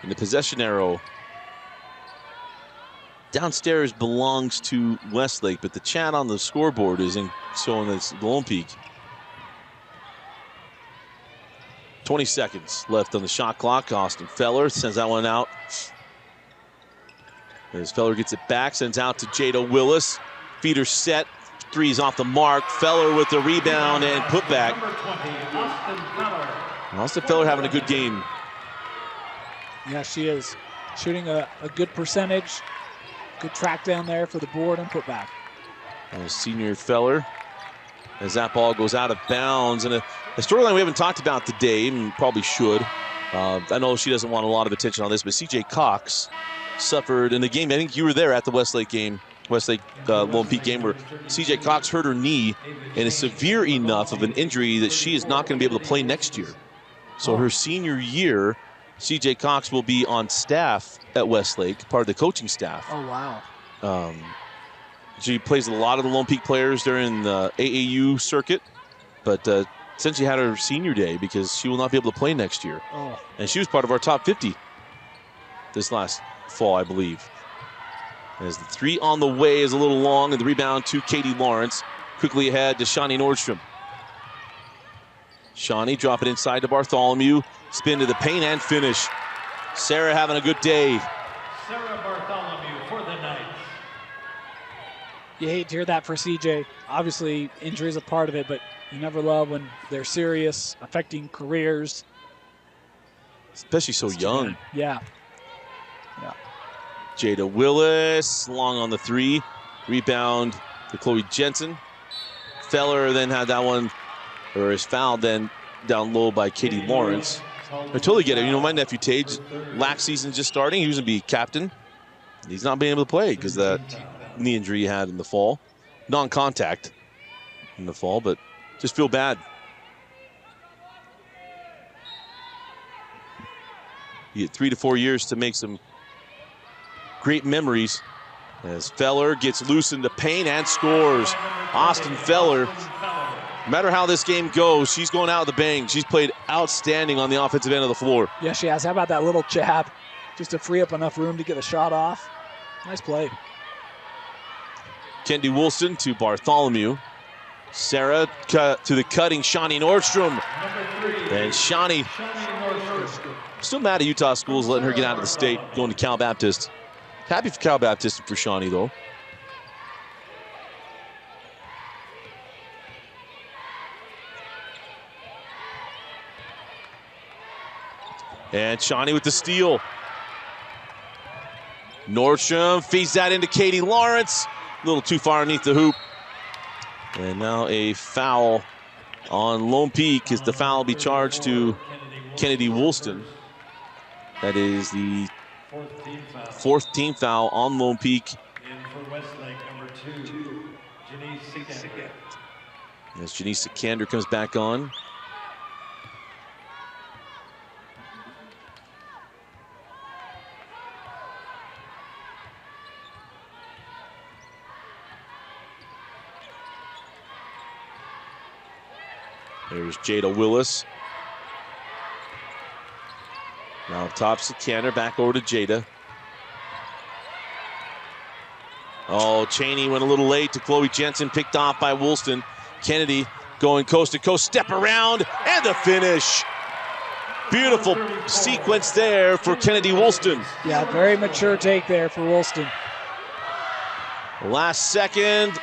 And the possession arrow downstairs belongs to Westlake, but the chat on the scoreboard is showing that it's Lone Peak. 20 seconds left on the shot clock. Austin Feller sends that one out. As Feller gets it back, sends out to Jada Willis. Feeder set, 3's off the mark. Feller with the rebound and putback. Austin Feller having a good game. Yeah, she is. Shooting a good percentage. Good track down there for the board and putback. Senior Feller, as that ball goes out of bounds. And a storyline we haven't talked about today, and probably should. I know she doesn't want a lot of attention on this, but CJ Cox suffered in the game. I think you were there at the Westlake game. Westlake Lone Peak game, where CJ Cox hurt her knee and is severe enough of an injury that she is not going to be able to play next year. So her senior year, CJ Cox will be on staff at Westlake, part of the coaching staff. Oh, wow. She plays with a lot of the Lone Peak players during the AAU circuit, but essentially had her senior day because she will not be able to play next year. Oh. And she was part of our top 50 this last fall, I believe. As the 3 on the way is a little long, and the rebound to Katie Lawrence. Quickly ahead to Shawnee Nordstrom. Shawnee drop it inside to Bartholomew. Spin to the paint and finish. Sarah having a good day. Sarah Bartholomew for the night. You hate to hear that for CJ. Obviously, injury is a part of it, but you never love when they're serious, affecting careers. Especially so young. Yeah. Jada Willis, long on the 3. Rebound to Chloe Jensen. Feller then had that one, or is fouled then down low by Katie Lawrence. I totally get it. You know, my nephew Tage, last season just starting, he was going to be captain. He's not being able to play because that knee injury he had in the fall. Non-contact in the fall, but just feel bad. You get 3 to 4 years to make some great memories. As Feller gets loose in the paint and scores. Austin Feller, no matter how this game goes, she's going out with a bang. She's played outstanding on the offensive end of the floor. Yeah, she has. How about that little jab? Just to free up enough room to get a shot off. Nice play. Kendi Woolston to Bartholomew. Sarah to the cutting Shawnee Nordstrom. And Shawnee, still mad at Utah schools letting her get out of the state, going to Cal Baptist. Happy for Cal Baptist and for Shawnee, though. And Shawnee with the steal. Nordstrom feeds that into Katie Lawrence. A little too far underneath the hoop. And now a foul on Lone Peak, as the foul will be charged to Kennedy Woolston. That is the fourth team foul on Lone Peak. And for Westlake, number 2, Janice Sikander. As Janice Sikander comes back on. There's Jada Willis. Now top Sikander, back over to Jada. Oh, Cheney went a little late to Chloe Jensen, picked off by Woolston. Kennedy going coast to coast, step around, and the finish. Beautiful sequence there for Kennedy Woolston. Yeah, very mature take there for Woolston. Last second.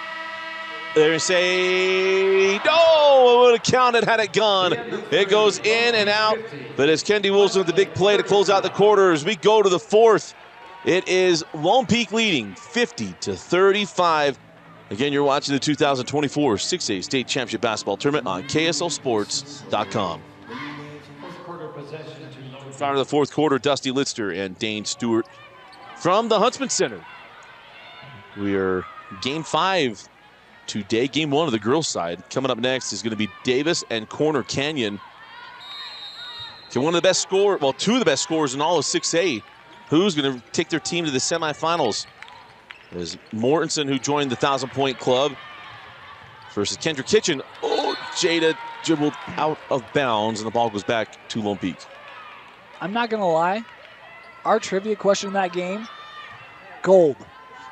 They say, no, it would have counted had it gone. It goes in and out. But it's Kennedy Woolston with the big play to close out the quarters. We go to the fourth. It is Lone Peak leading 50-35. Again, you're watching the 2024 6A State Championship Basketball Tournament on KSLSports.com. Start of the fourth quarter, Dusty Litster and Dane Stewart from the Huntsman Center. We are game 5 today. Game 1 of the girls' side. Coming up next is going to be Davis and Corner Canyon. Can one of the best scorers, well, 2 of the best scorers in all of 6A. Who's going to take their team to the semifinals? There's Mortensen, who joined the 1,000-point club, versus Kendra Kitchen. Oh, Jada dribbled out of bounds, and the ball goes back to Lone Peak. I'm not going to lie. Our trivia question in that game, gold.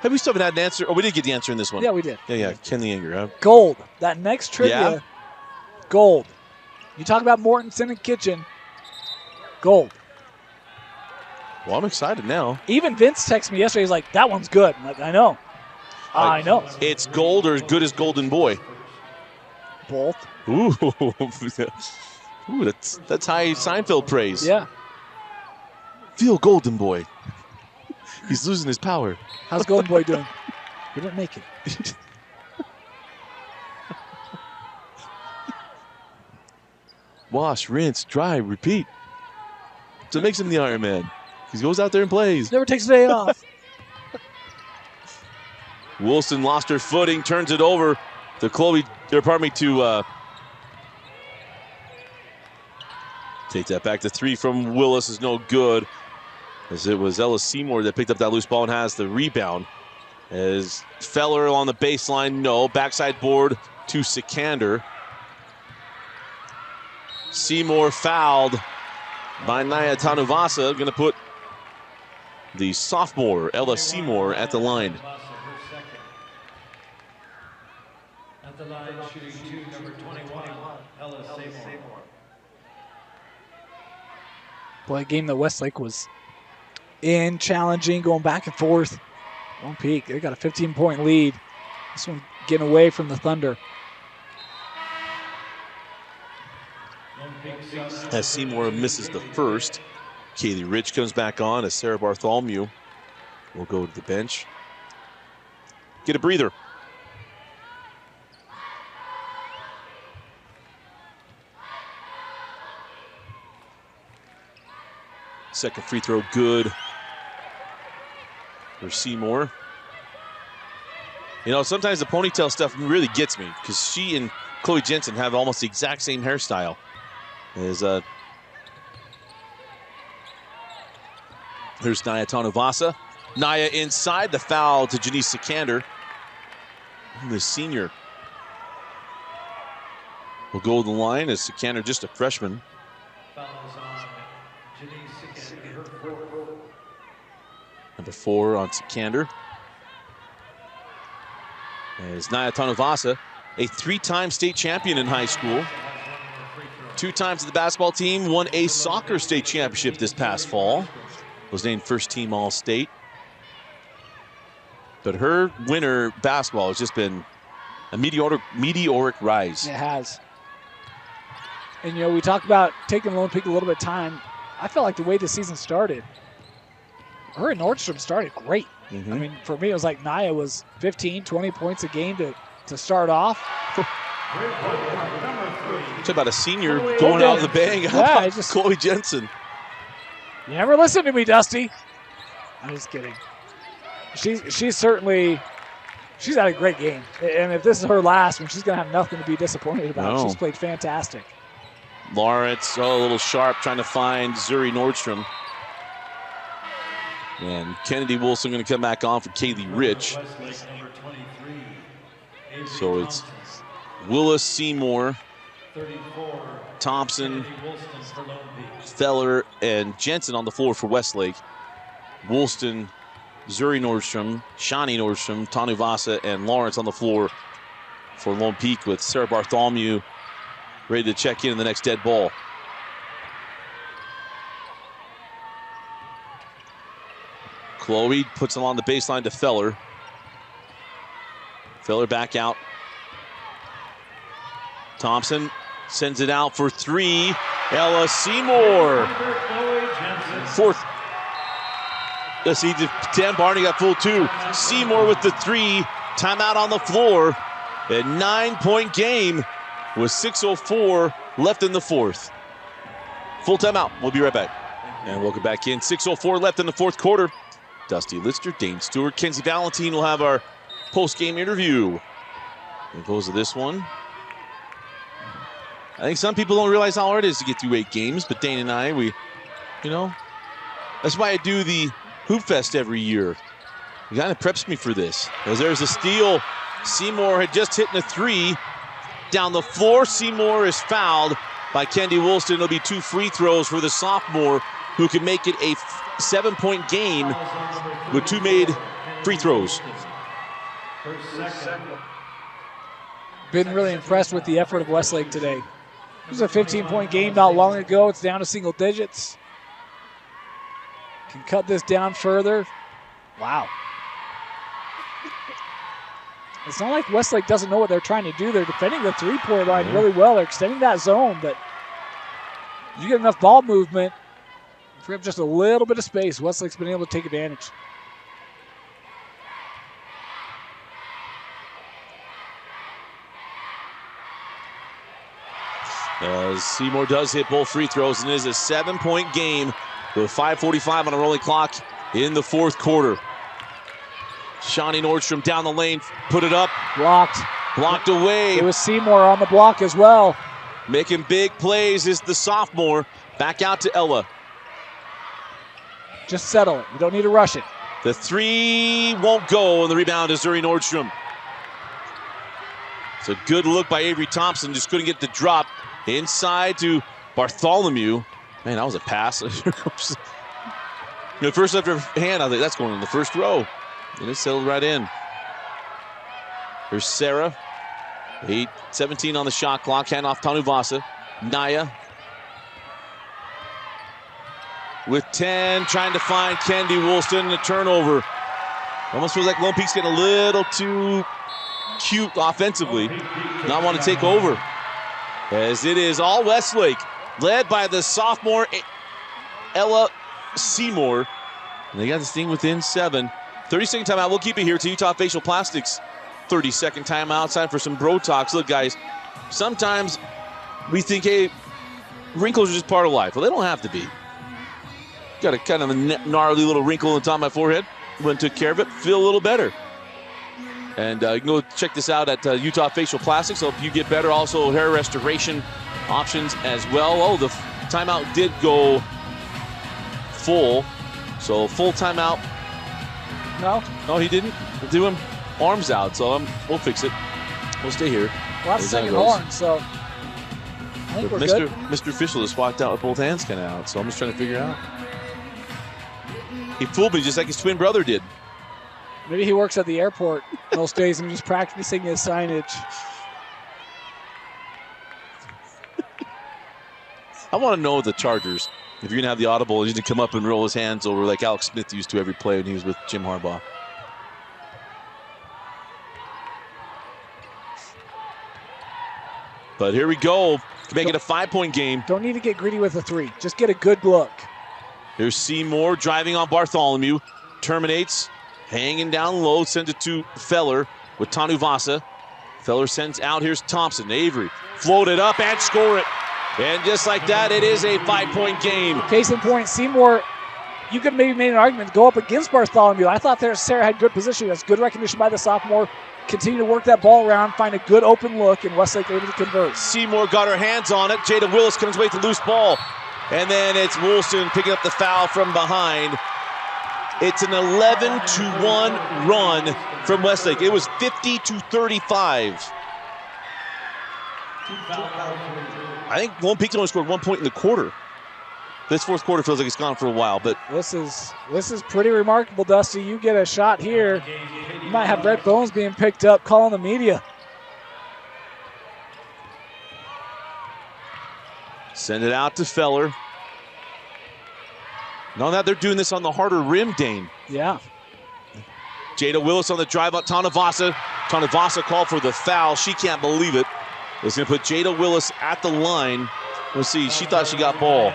Have we still haven't had an answer? Oh, we did get the answer in this one. Yeah, we did. Yeah, Ken the Anger, huh? Gold. That next trivia, yeah. Gold. You talk about Mortensen and Kitchen, gold. Well, I'm excited now. Even Vince texted me yesterday. He's like, that one's good. I'm like, I know. I know. It's gold or as good as Golden Boy? Both. Ooh, ooh, that's high Seinfeld praise. Yeah. Feel Golden Boy. He's losing his power. How's Golden Boy doing? He didn't make it. Wash, rinse, dry, repeat. So it makes him the Iron Man. He goes out there and plays. Never takes a day off. Wilson lost her footing, turns it over to Chloe, or pardon me, to take that back. The 3 from Willis is no good, as it was Ella Seymour that picked up that loose ball and has the rebound. As Feller on the baseline, no. Backside board to Sikander. Seymour fouled by Naya Tanuvasa. Going to put the sophomore, Ella Seymour, at the line. At the line, shooting 2, number 21, Ella Seymour. Boy, a game that Westlake was in, challenging, going back and forth. Lone Peak, they got a 15-point lead. This one getting away from the Thunder. As Seymour misses the first, Kaylee Rich comes back on as Sarah Bartholomew will go to the bench. Get a breather. Second free throw good for Seymour. You know, sometimes the ponytail stuff really gets me because she and Chloe Jensen have almost the exact same hairstyle. As Here's Naya Tanuvasa. Naya inside, the foul to Janice Sikander. The senior will go to the line as Sikander, just a freshman. Number 4 on Sikander. As Naya Tanuvasa, a 3-time state champion in high school. 2 times to the basketball team, won a soccer state championship this past fall. Was named first team All-State. But her winter basketball has just been a meteoric rise. It has. And, you know, we talked about taking Lone Peak a little bit of time. I felt like the way the season started, her and Nordstrom started great. I mean, for me, it was like Naya was 15, 20 points a game to start off. Talk about a senior going out of the bang. Yeah, just Chloe Jensen. You never listen to me, Dusty. I'm just kidding. She's certainly, she's had a great game. And if this is her last one, she's going to have nothing to be disappointed about. No. She's played fantastic. Lawrence, a little sharp, trying to find Zuri Nordstrom. And Kennedy Wilson going to come back on for Kaylee Rich. So it's Willis, Seymour, Thompson, Feller, and Jensen on the floor for Westlake. Woolston, Zuri Nordstrom, Shani Nordstrom, Tanuvasa, and Lawrence on the floor for Lone Peak, with Sarah Bartholomew ready to check in the next dead ball. Chloe puts it on the baseline to Feller. Feller back out. Thompson sends it out for 3. Ella Seymour. 4th. Let's see, Dan Barney got full 2. Seymour with the 3. Timeout on the floor. A 9-point game with 6:04 left in the 4th. Full timeout. We'll be right back. And welcome back in. 6:04 left in the 4th quarter. Dusty Lister, Dane Stewart, Kenzie Valentine will have our post-game interview. And goes to this one. I think some people don't realize how hard it is to get through 8 games, but Dane and I, you know, that's why I do the Hoop Fest every year. It kind of preps me for this. As there's a steal. Seymour had just hit a 3. Down the floor, Seymour is fouled by Kendi Woolston. It'll be 2 free throws for the sophomore, who can make it a 7-point game with 2 made free throws. Been really impressed with the effort of Westlake today. It was a 15-point game not long ago. It's down to single digits. Can cut this down further. Wow. It's not like Westlake doesn't know what they're trying to do. They're defending the 3-point line really well. They're extending that zone, but you get enough ball movement, if we have just a little bit of space, Westlake's been able to take advantage. As Seymour does hit both free throws, and it is a 7-point game with 5:45 on a rolling clock in the 4th quarter. Shani Nordstrom down the lane, put it up. Blocked away. It was Seymour on the block as well. Making big plays is the sophomore. Back out to Ella. Just settle it. You don't need to rush it. The 3 won't go, and the rebound is Zuri Nordstrom. It's a good look by Avery Thompson. Just couldn't get the drop. Inside to Bartholomew. Man, that was a pass. First left her hand, I think that's going in the first row. And it settled right in. Here's Sarah. 8:17 on the shot clock. Hand off Tanuvasa. Naya with 10, trying to find Kendi Woolston. A turnover. Almost feels like Lone Peak's getting a little too cute offensively. Not want to take over. As it is all Westlake, led by the sophomore Ella Seymour. And they got this thing within 7. 30-second timeout. We'll keep it here to Utah Facial Plastics. 30-second timeout. Time for some bro talks. Look, guys, sometimes we think, hey, wrinkles are just part of life. Well, they don't have to be. Got a kind of a gnarly little wrinkle on the top of my forehead. Went and took care of it. Feel a little better. And you can go check this out at Utah Facial Plastics. Help you get better. Also, hair restoration options as well. Oh, the timeout did go full. So full timeout. No, he didn't. We'll do him arms out, so we'll fix it. We'll stay here. Well, that's second horn, so I think we're good. Mr. Official just walked out with both hands kind of out, so I'm just trying to figure it out. He fooled me just like his twin brother did. Maybe he works at the airport most days and just practicing his signage. I want to know the Chargers. If you're going to have the audible, he's going to come up and roll his hands over like Alex Smith used to every play when he was with Jim Harbaugh. But here we go to make it a 5-point game. Don't need to get greedy with a 3. Just get a good look. Here's Seymour driving on Bartholomew. Terminates, hanging down low, sends it to Feller with Tanuvasa. Feller sends out. Here's Thompson. Avery floated up and score it. And just like that, it is a 5-point game. Case in point, Seymour, you could maybe make an argument to go up against Bartholomew. I thought there Sarah had good position. That's good recognition by the sophomore. Continue to work that ball around, find a good open look, and Westlake able to convert. Seymour got her hands on it. Jada Willis comes away with the loose ball. And then it's Woolston picking up the foul from behind. It's an 11-1 run from Westlake. It was 50-35. I think Lone Peak's only scored 1 point in the quarter. This fourth quarter feels like it's gone for a while, but this is pretty remarkable, Dusty. You get a shot here, you might have Brett Bones being picked up, calling the media. Send it out to Feller. Know that they're doing this on the harder rim, Dane. Yeah. Jada Willis on the drive out. Tanuvasa. Tanuvasa called for the foul. She can't believe it. It's going to put Jada Willis at the line. Let's see. She thought she got ball.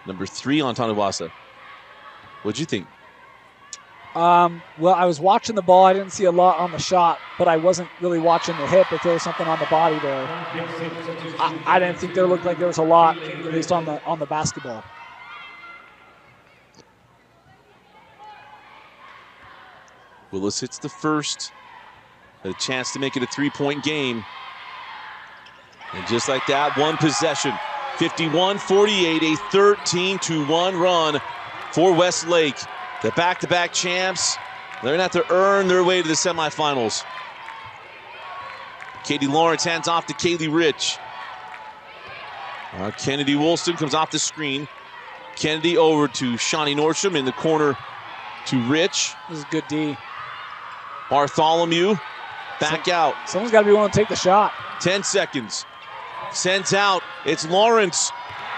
Number 3 on Tanuvasa. What'd you think? Well, I was watching the ball. I didn't see a lot on the shot, but I wasn't really watching the hip if there was something on the body there. I didn't think there looked like there was a lot, at least on the basketball. Willis hits the first. A chance to make it a 3-point game. And just like that, one possession. 51-48, a 13-1 run for Westlake. The back-to-back champs, they're going to have to earn their way to the semifinals. Katie Lawrence hands off to Kaylee Rich. Kennedy Woolston comes off the screen. Kennedy over to Shawnee Nordstrom in the corner to Rich. This is good D. Bartholomew back out. Someone's got to be willing to take the shot. 10 seconds. Sends out. It's Lawrence.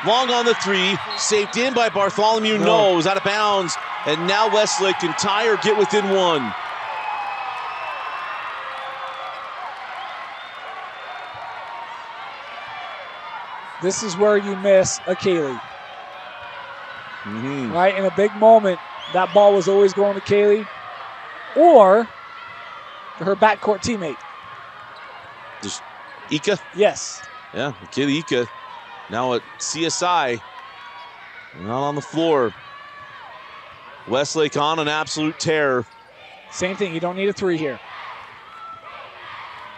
Long on the 3. Saved in by Bartholomew. No, it was out of bounds. And now Westlake can tie or get within 1. This is where you miss a Kaylee. Right? In a big moment, that ball was always going to Kaylee or her backcourt teammate. Just Ika? Yes. Yeah, Kaylee Ika. Now at CSI. Not on the floor. Westlake on an absolute tear. Same thing. You don't need a 3 here.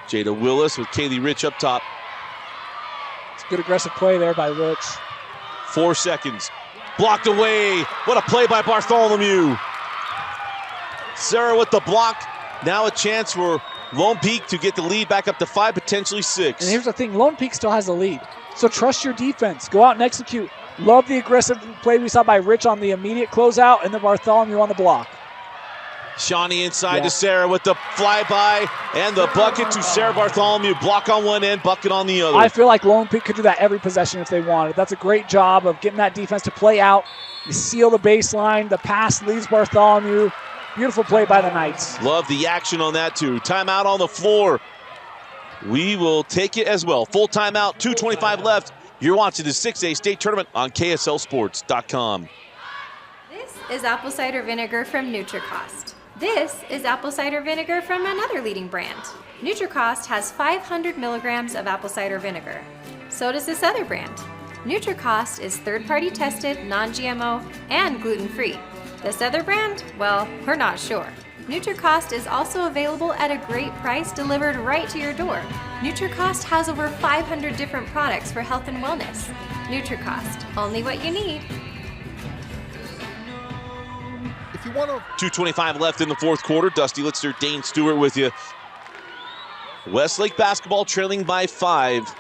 Jada Willis with Kaylee Rich up top. It's good aggressive play there by Rich. 4 seconds. Blocked away. What a play by Bartholomew. Sarah with the block. Now a chance for Lone Peak to get the lead back up to 5, potentially 6. And here's the thing. Lone Peak still has the lead. So trust your defense. Go out and execute. Love the aggressive play we saw by Rich on the immediate closeout and then Bartholomew on the block. Shawnee inside to Sarah with the flyby and the bucket to Sarah Bartholomew. Block on one end, bucket on the other. I feel like Lone Peak could do that every possession if they wanted. That's a great job of getting that defense to play out. You seal the baseline. The pass leaves Bartholomew. Beautiful play by the Knights. Love the action on that too. Timeout on the floor. We will take it as well. Full timeout, 2:25 left. You're watching the 6A state tournament on KSLSports.com. This is apple cider vinegar from NutriCost. This is apple cider vinegar from another leading brand. NutriCost has 500 milligrams of apple cider vinegar. So does this other brand. NutriCost is third-party tested, non-GMO, and gluten-free. This other brand? Well, we're not sure. NutriCost is also available at a great price delivered right to your door. NutriCost has over 500 different products for health and wellness. NutriCost, only what you need. If you want to... 2:25 left in the fourth quarter. Dusty Litzer, Dane Stewart with you. Westlake basketball trailing by 5.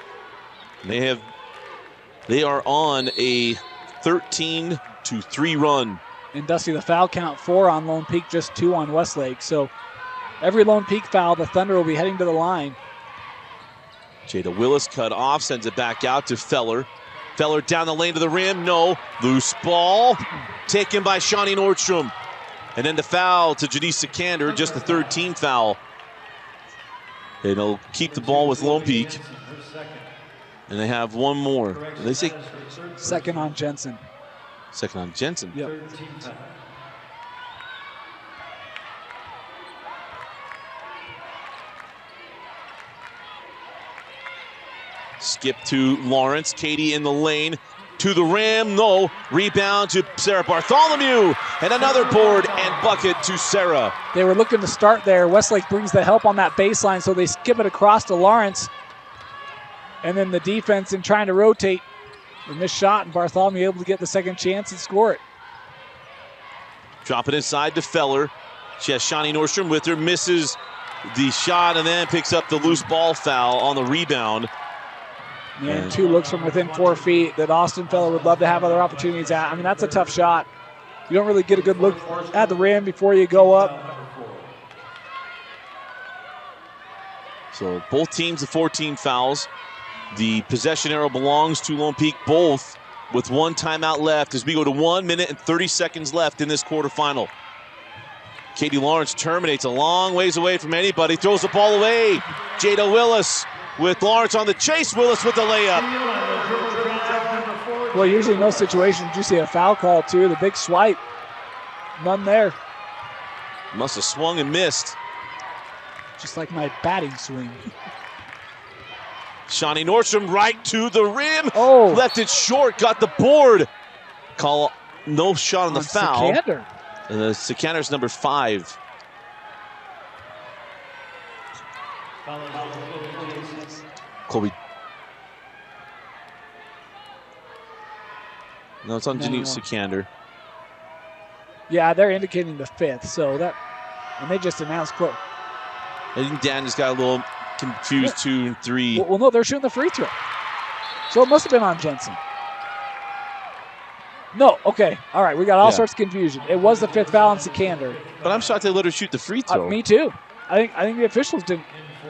They are on a 13-3 run. And Dusty, the foul count 4 on Lone Peak, just 2 on Westlake. So every Lone Peak foul, the Thunder will be heading to the line. Jada Willis cut off, sends it back out to Feller. Feller down the lane to the rim, no. Loose ball, taken by Shawnee Nordstrom. And then the foul to Janice Sikander, just the 3rd team foul. And they'll keep the ball with Lone Peak. And they have one more. They say second on Jensen. Second on Jensen. Yep. Skip to Lawrence. Katie in the lane. To the rim. No. Rebound to Sarah Bartholomew. And another board and bucket to Sarah. They were looking to start there. Westlake brings the help on that baseline, so they skip it across to Lawrence. And then the defense in trying to rotate. The missed shot, and Bartholomew able to get the second chance and score it. Drop it inside to Feller. She has Shawnee Nordstrom with her, misses the shot, and then picks up the loose ball foul on the rebound. And 2 looks from within 4 feet that Austin Feller would love to have other opportunities at. I mean, that's a tough shot. You don't really get a good look at the rim before you go up. So both teams have 14 fouls. The possession arrow belongs to Lone Peak, both with 1 timeout left as we go to 1 minute and 30 seconds left in this quarterfinal. Katie Lawrence terminates a long ways away from anybody, throws the ball away. Jada Willis with Lawrence on the chase. Willis with the layup. Well, usually in those situations you see a foul call too. The big swipe, none there. Must have swung and missed. Just like my batting swing. Shawnee Nordstrom right to the rim. Oh. Left it short, got the board. Call no shot on the foul. Sikander. Sikander's number 5. Colby. No, it's on Janice Sikander. Yeah, they're indicating the 5th, so that, and they just announced close. I think Dan just got a little confused. 2 and 3. Well, no, they're shooting the free throw. So it must have been on Jensen. No, okay. All right, we got all sorts of confusion. It was the 5th foul on Sikander. But I'm shocked they let her shoot the free throw. Me too. I think the officials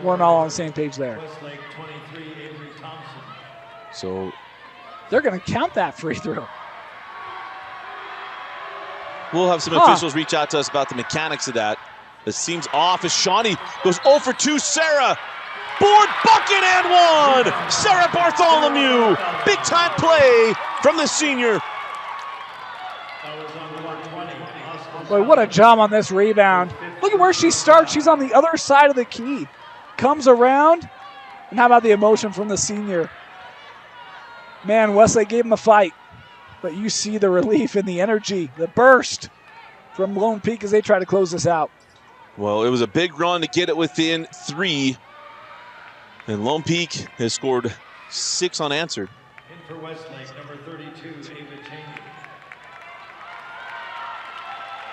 weren't all on the same page there. So they're going to count that free throw. We'll have some officials reach out to us about the mechanics of that. It seems off as Shawnee goes 0 for 2. Sarah, board, bucket, and 1. Sarah Bartholomew, big time play from the senior. Boy, what a job on this rebound. Look at where she starts. She's on the other side of the key. Comes around. And how about the emotion from the senior? Man, Westlake gave him a fight. But you see the relief and the energy, the burst from Lone Peak as they try to close this out. Well, it was a big run to get it within 3. And Lone Peak has scored 6 unanswered. In for Westlake, number 32, Ava Cheney.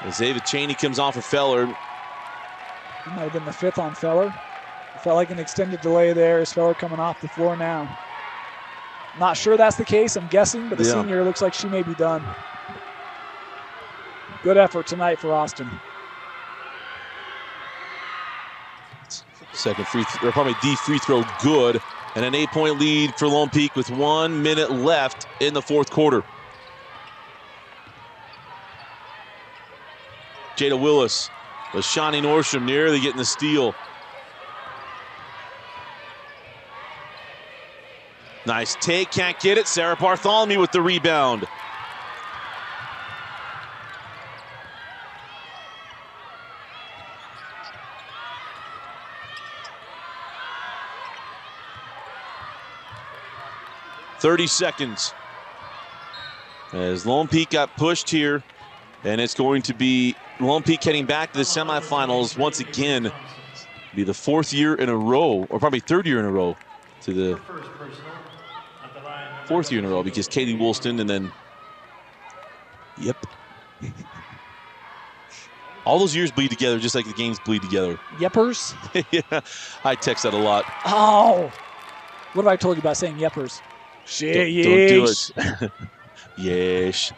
As Ava Cheney comes off of Feller. It might have been the 5th on Feller. It felt like an extended delay there as Feller coming off the floor now. Not sure that's the case, I'm guessing, but the senior looks like she may be done. Good effort tonight for Austin. Second free throw, or probably D free throw, good. And an 8-point lead for Lone Peak with 1 minute left in the fourth quarter. Jada Willis with Shawnee Nordstrom nearly getting the steal. Nice take, can't get it. Sarah Bartholomew with the rebound. .30 seconds. As Lone Peak got pushed here And it's going to be Lone Peak heading back to the semifinals once again. Be the 4th year in a row, or probably 3rd year in a row, to the 4th year in a row, because Katie Woolston and then, yep. All those years bleed together just like the games bleed together. Yeppers? Yeah, I text that a lot. Oh, what have I told you about saying yeppers? Don't do it. Yes.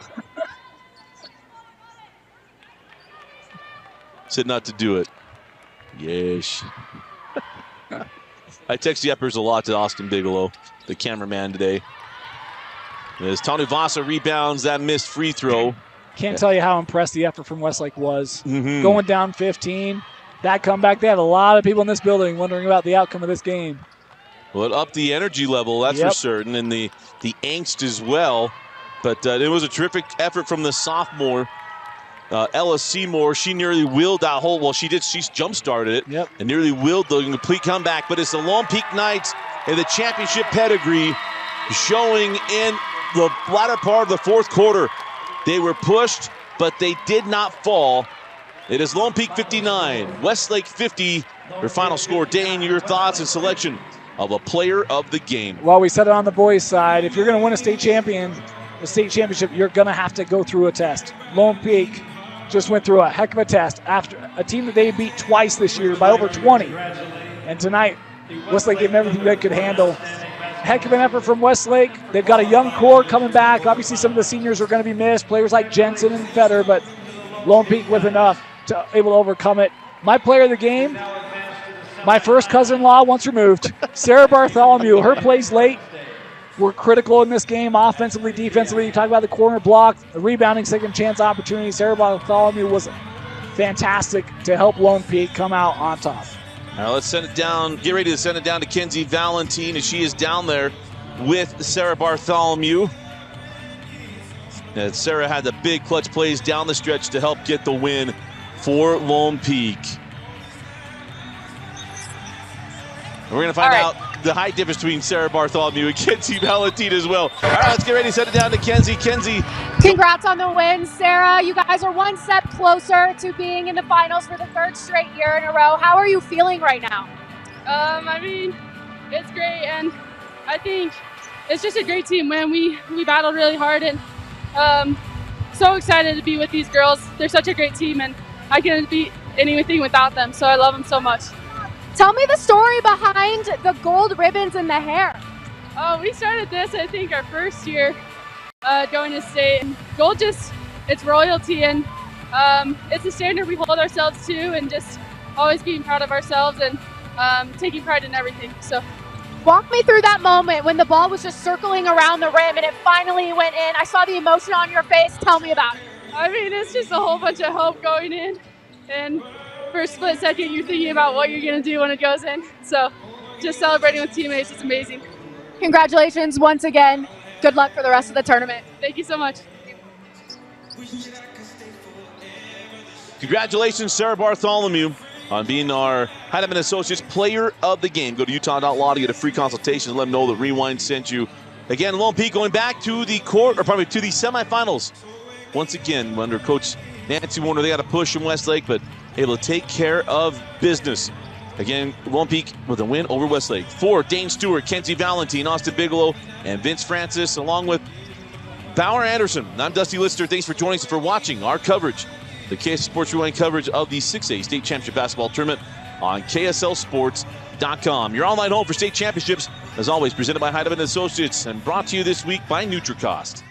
Said not to do it. Yes. I text Yeppers a lot to Austin Bigelow, the cameraman today. As Tanu Vasa rebounds that missed free throw. Can't tell you how impressed the effort from Westlake was. Going down 15, that comeback, they had a lot of people in this building wondering about the outcome of this game. Well, it upped the energy level, that's for certain, and the angst as well. But it was a terrific effort from the sophomore, Ella Seymour. She nearly willed that whole, well, she jump-started it and nearly willed the complete comeback. But it's the Lone Peak Knights and the championship pedigree showing in the latter part of the 4th quarter. They were pushed, but they did not fall. It is Lone Peak 59, Westlake 50. Your final score. Dane, your thoughts and selection of a player of the game. Well, we said it on the boys' side. If you're going to win a state championship, you're going to have to go through a test. Lone Peak just went through a heck of a test after a team that they beat twice this year by over 20. And tonight, Westlake gave them everything they could handle. Heck of an effort from Westlake. They've got a young core coming back. Obviously, some of the seniors are going to be missed, players like Jensen and Fetter, but Lone Peak with enough to able to overcome it. My player of the game, my first cousin-in-law once removed, Sarah Bartholomew. Her plays late were critical in this game, offensively, defensively. You talk about the corner block, the rebounding, second chance opportunity. Sarah Bartholomew was fantastic to help Lone Peak come out on top. Now let's send it down, get ready to send it down to Kenzie Valentine as she is down there with Sarah Bartholomew. And Sarah had the big clutch plays down the stretch to help get the win for Lone Peak. And we're going to find out the height difference between Sarah Bartholomew and Kenzie Valentine as well. All right, let's get ready to send it down to Kenzie. Kenzie. Congrats on the win, Sarah. You guys are one step closer to being in the finals for the 3rd straight year in a row. How are you feeling right now? I mean, it's great, and I think it's just a great team win. We battled really hard, and so excited to be with these girls. They're such a great team, and I couldn't beat anything without them, so I love them so much. Tell me the story behind the gold ribbons in the hair. Oh, we started this, I think, our 1st year going to state. And gold it's royalty, and it's a standard we hold ourselves to, and just always being proud of ourselves and taking pride in everything. So, walk me through that moment when the ball was just circling around the rim and it finally went in. I saw the emotion on your face. Tell me about it. I mean, it's just a whole bunch of hope going in, and for a split second, you're thinking about what you're going to do when it goes in. So just celebrating with teammates, it's amazing. Congratulations once again. Good luck for the rest of the tournament. Thank you so much. Congratulations, Sarah Bartholomew, on being our Heidemann Associates Player of the Game. Go to Utah.law to get a free consultation and let them know that Rewind sent you. Again, Lone Peak going back to the to the semifinals. Once again, under Coach Nancy Warner, they got a push from Westlake, but able to take care of business. Again, Lone Peak with a win over Westlake. For Dane Stewart, Kenzie Valentine, Austin Bigelow, and Vince Francis, along with Bauer Anderson. I'm Dusty Lister. Thanks for joining us and for watching our coverage, the KSL Sports Rewind coverage of the 6A State Championship Basketball Tournament on KSLSports.com. Your online home for state championships, as always, presented by Heidemann Associates and brought to you this week by NutriCost.